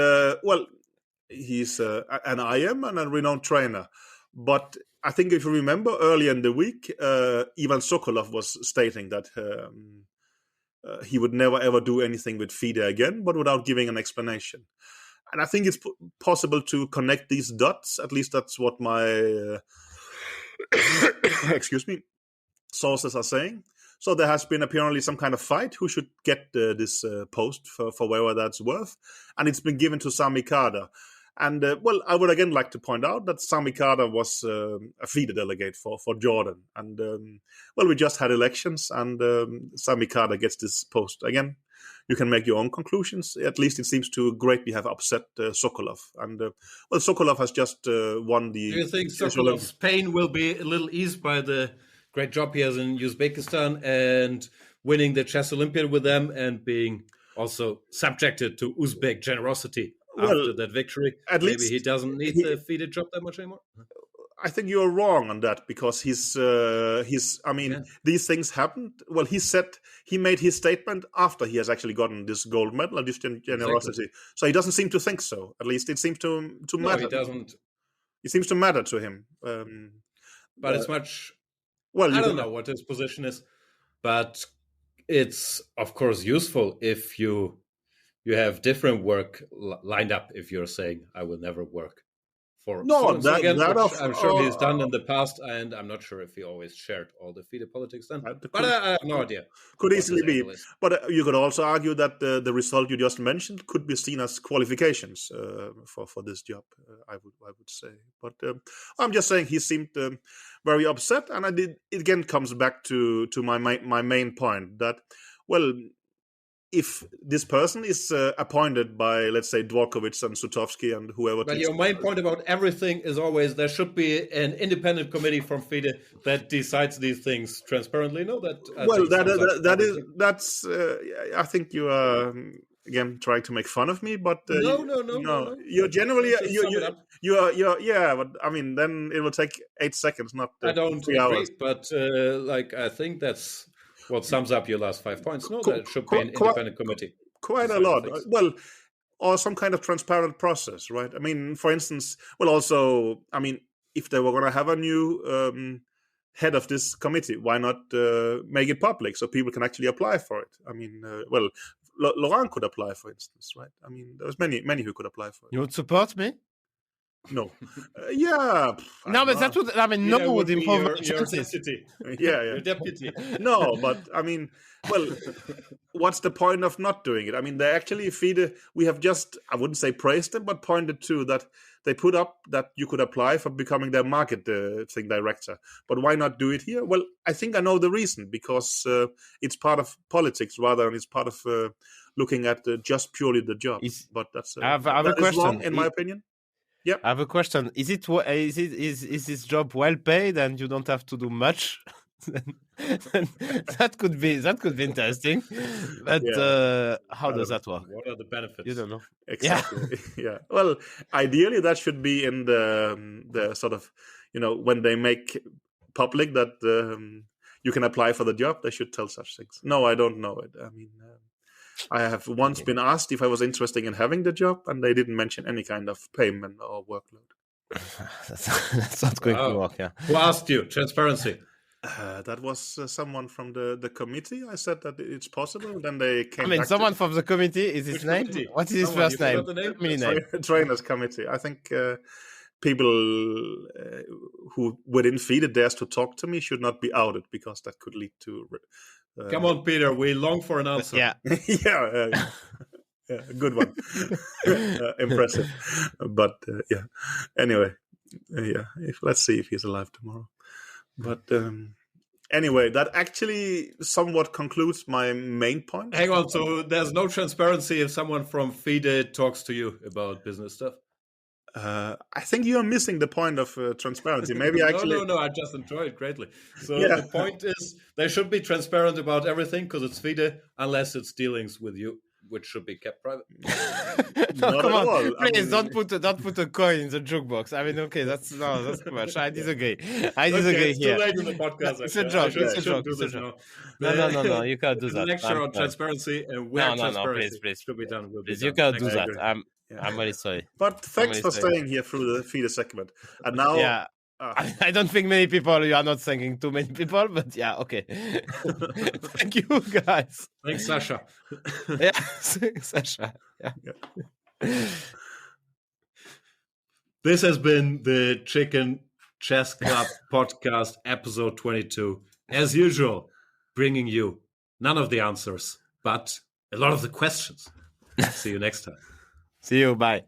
he's an IM and a renowned trainer. But I think if you remember earlier in the week, Ivan Sokolov was stating that he would never ever do anything with FIDE again, but without giving an explanation. And I think it's possible to connect these dots. At least that's what my sources are saying. So there has been apparently some kind of fight who should get this post for whatever that's worth, and it's been given to Sami Kader. And, I would again like to point out that Sami Kader was a FIDE delegate for Jordan. And, we just had elections, and Sami Kader gets this post. Again, you can make your own conclusions. At least it seems to greatly have upset Sokolov. And, Sokolov has just won the... Do you think Sokolov's pain will be a little eased by the great job he has in Uzbekistan and winning the Chess Olympiad with them and being also subjected to Uzbek generosity? after that victory. at Maybe least he doesn't need the FIDE job that much anymore. I think you're wrong on that because he's. I mean, Yeah. these things happened. Well, he made his statement after he has actually gotten this gold medal and this generosity. So he doesn't seem to think so. At least it seems to No, matter. he doesn't. It seems to matter to him. But it's much. Well, I don't know what his position is, but it's of course useful if you have different work lined up. If you're saying I will never work for No, so again, that which of- I'm sure he's done in the past, and I'm not sure if he always shared all the FIDE politics then. But I have no idea. could what easily his be. angle is. But you could also argue that the result you just mentioned could be seen as qualifications for this job. I would say. But I'm just saying he seemed very upset, and it again comes back to my main point that if this person is appointed by, let's say, Dvorkovich and Sutovsky and whoever. But your main point about everything is always there should be an independent committee from FIDE that decides these things transparently. No, that's. I think you are again trying to make fun of me, but no. You're generally Just sum it up. you're but I mean then it will take 8 seconds, not I don't 3 hours. agree, but I think that's what sums up your last 5 points. No, that should be an independent committee. Quite a deciding lot. things. Well, or some kind of transparent process, right? I mean, for instance, also, I mean, if they were going to have a new head of this committee, why not make it public so people can actually apply for it? I mean, Laurent could apply, for instance, right? I mean, there's many who could apply for it. You would support me? No, yeah. No, but that would, I mean, Peter no would be improve my your chances. deputy. Yeah. Your deputy. No, but I mean, what's the point of not doing it? I mean, they actually we have just, I wouldn't say praised them, but pointed to that they put up that you could apply for becoming their market thing director. But why not do it here? Well, I think I know the reason, because it's part of politics rather than it's part of looking at just purely the job. But that's I have a question. Wrong, in my opinion. Yeah, I have a question. Is this job well paid and you don't have to do much? that could be interesting. But how does that work? What are the benefits? You don't know. Exactly. Yeah. Well, ideally that should be in the sort of, when they make public that you can apply for the job, they should tell such things. No, I don't know it. I mean, I have once been asked if I was interested in having the job, and they didn't mention any kind of payment or workload. That's not going to work, yeah. Who asked you? Transparency. That was someone from the committee. I said that it's possible. Then they came. I mean, back someone from the committee. Is his name? Committee? What is his Someone, first you name? forgot the name? Family name. Trainers committee. I think people who within FIDE dares to talk to me should not be outed, because that could lead to. Come on, Peter. We long for an answer. Yeah. Yeah, good one. Impressive. But yeah. Anyway, let's see if he's alive tomorrow. But anyway, that actually somewhat concludes my main point. Hang on. So there's no transparency if someone from FIDE talks to you about business stuff? I think you are missing the point of transparency. Maybe actually. No. I just enjoy it greatly. So Yeah. the point is they should be transparent about everything, because it's FIDE, unless it's dealings with you, which should be kept private. No, Not come at on, all. I please mean- don't put a coin in the jukebox. I mean, okay, that's too much. I disagree. I disagree Okay, it's here. too late in the podcast. It's a actually. joke, I it's a shouldn't joke, do it's a this joke. now. No, you can't do The that. lecture on transparency and where transparency please. should be done. Will be Please, you done can't do next that. year. I'm really sorry. But thanks for Somebody say- staying here through the FIDE segment. And now, Yeah. I don't think many people. You are not thanking too many people, but yeah, okay. Thank you, guys. Thanks, Sasha. Yeah, thanks, Sasha. Yeah. This has been the Chicken Chess Club podcast, episode 22. As usual, bringing you none of the answers, but a lot of the questions. See you next time. See you. Bye.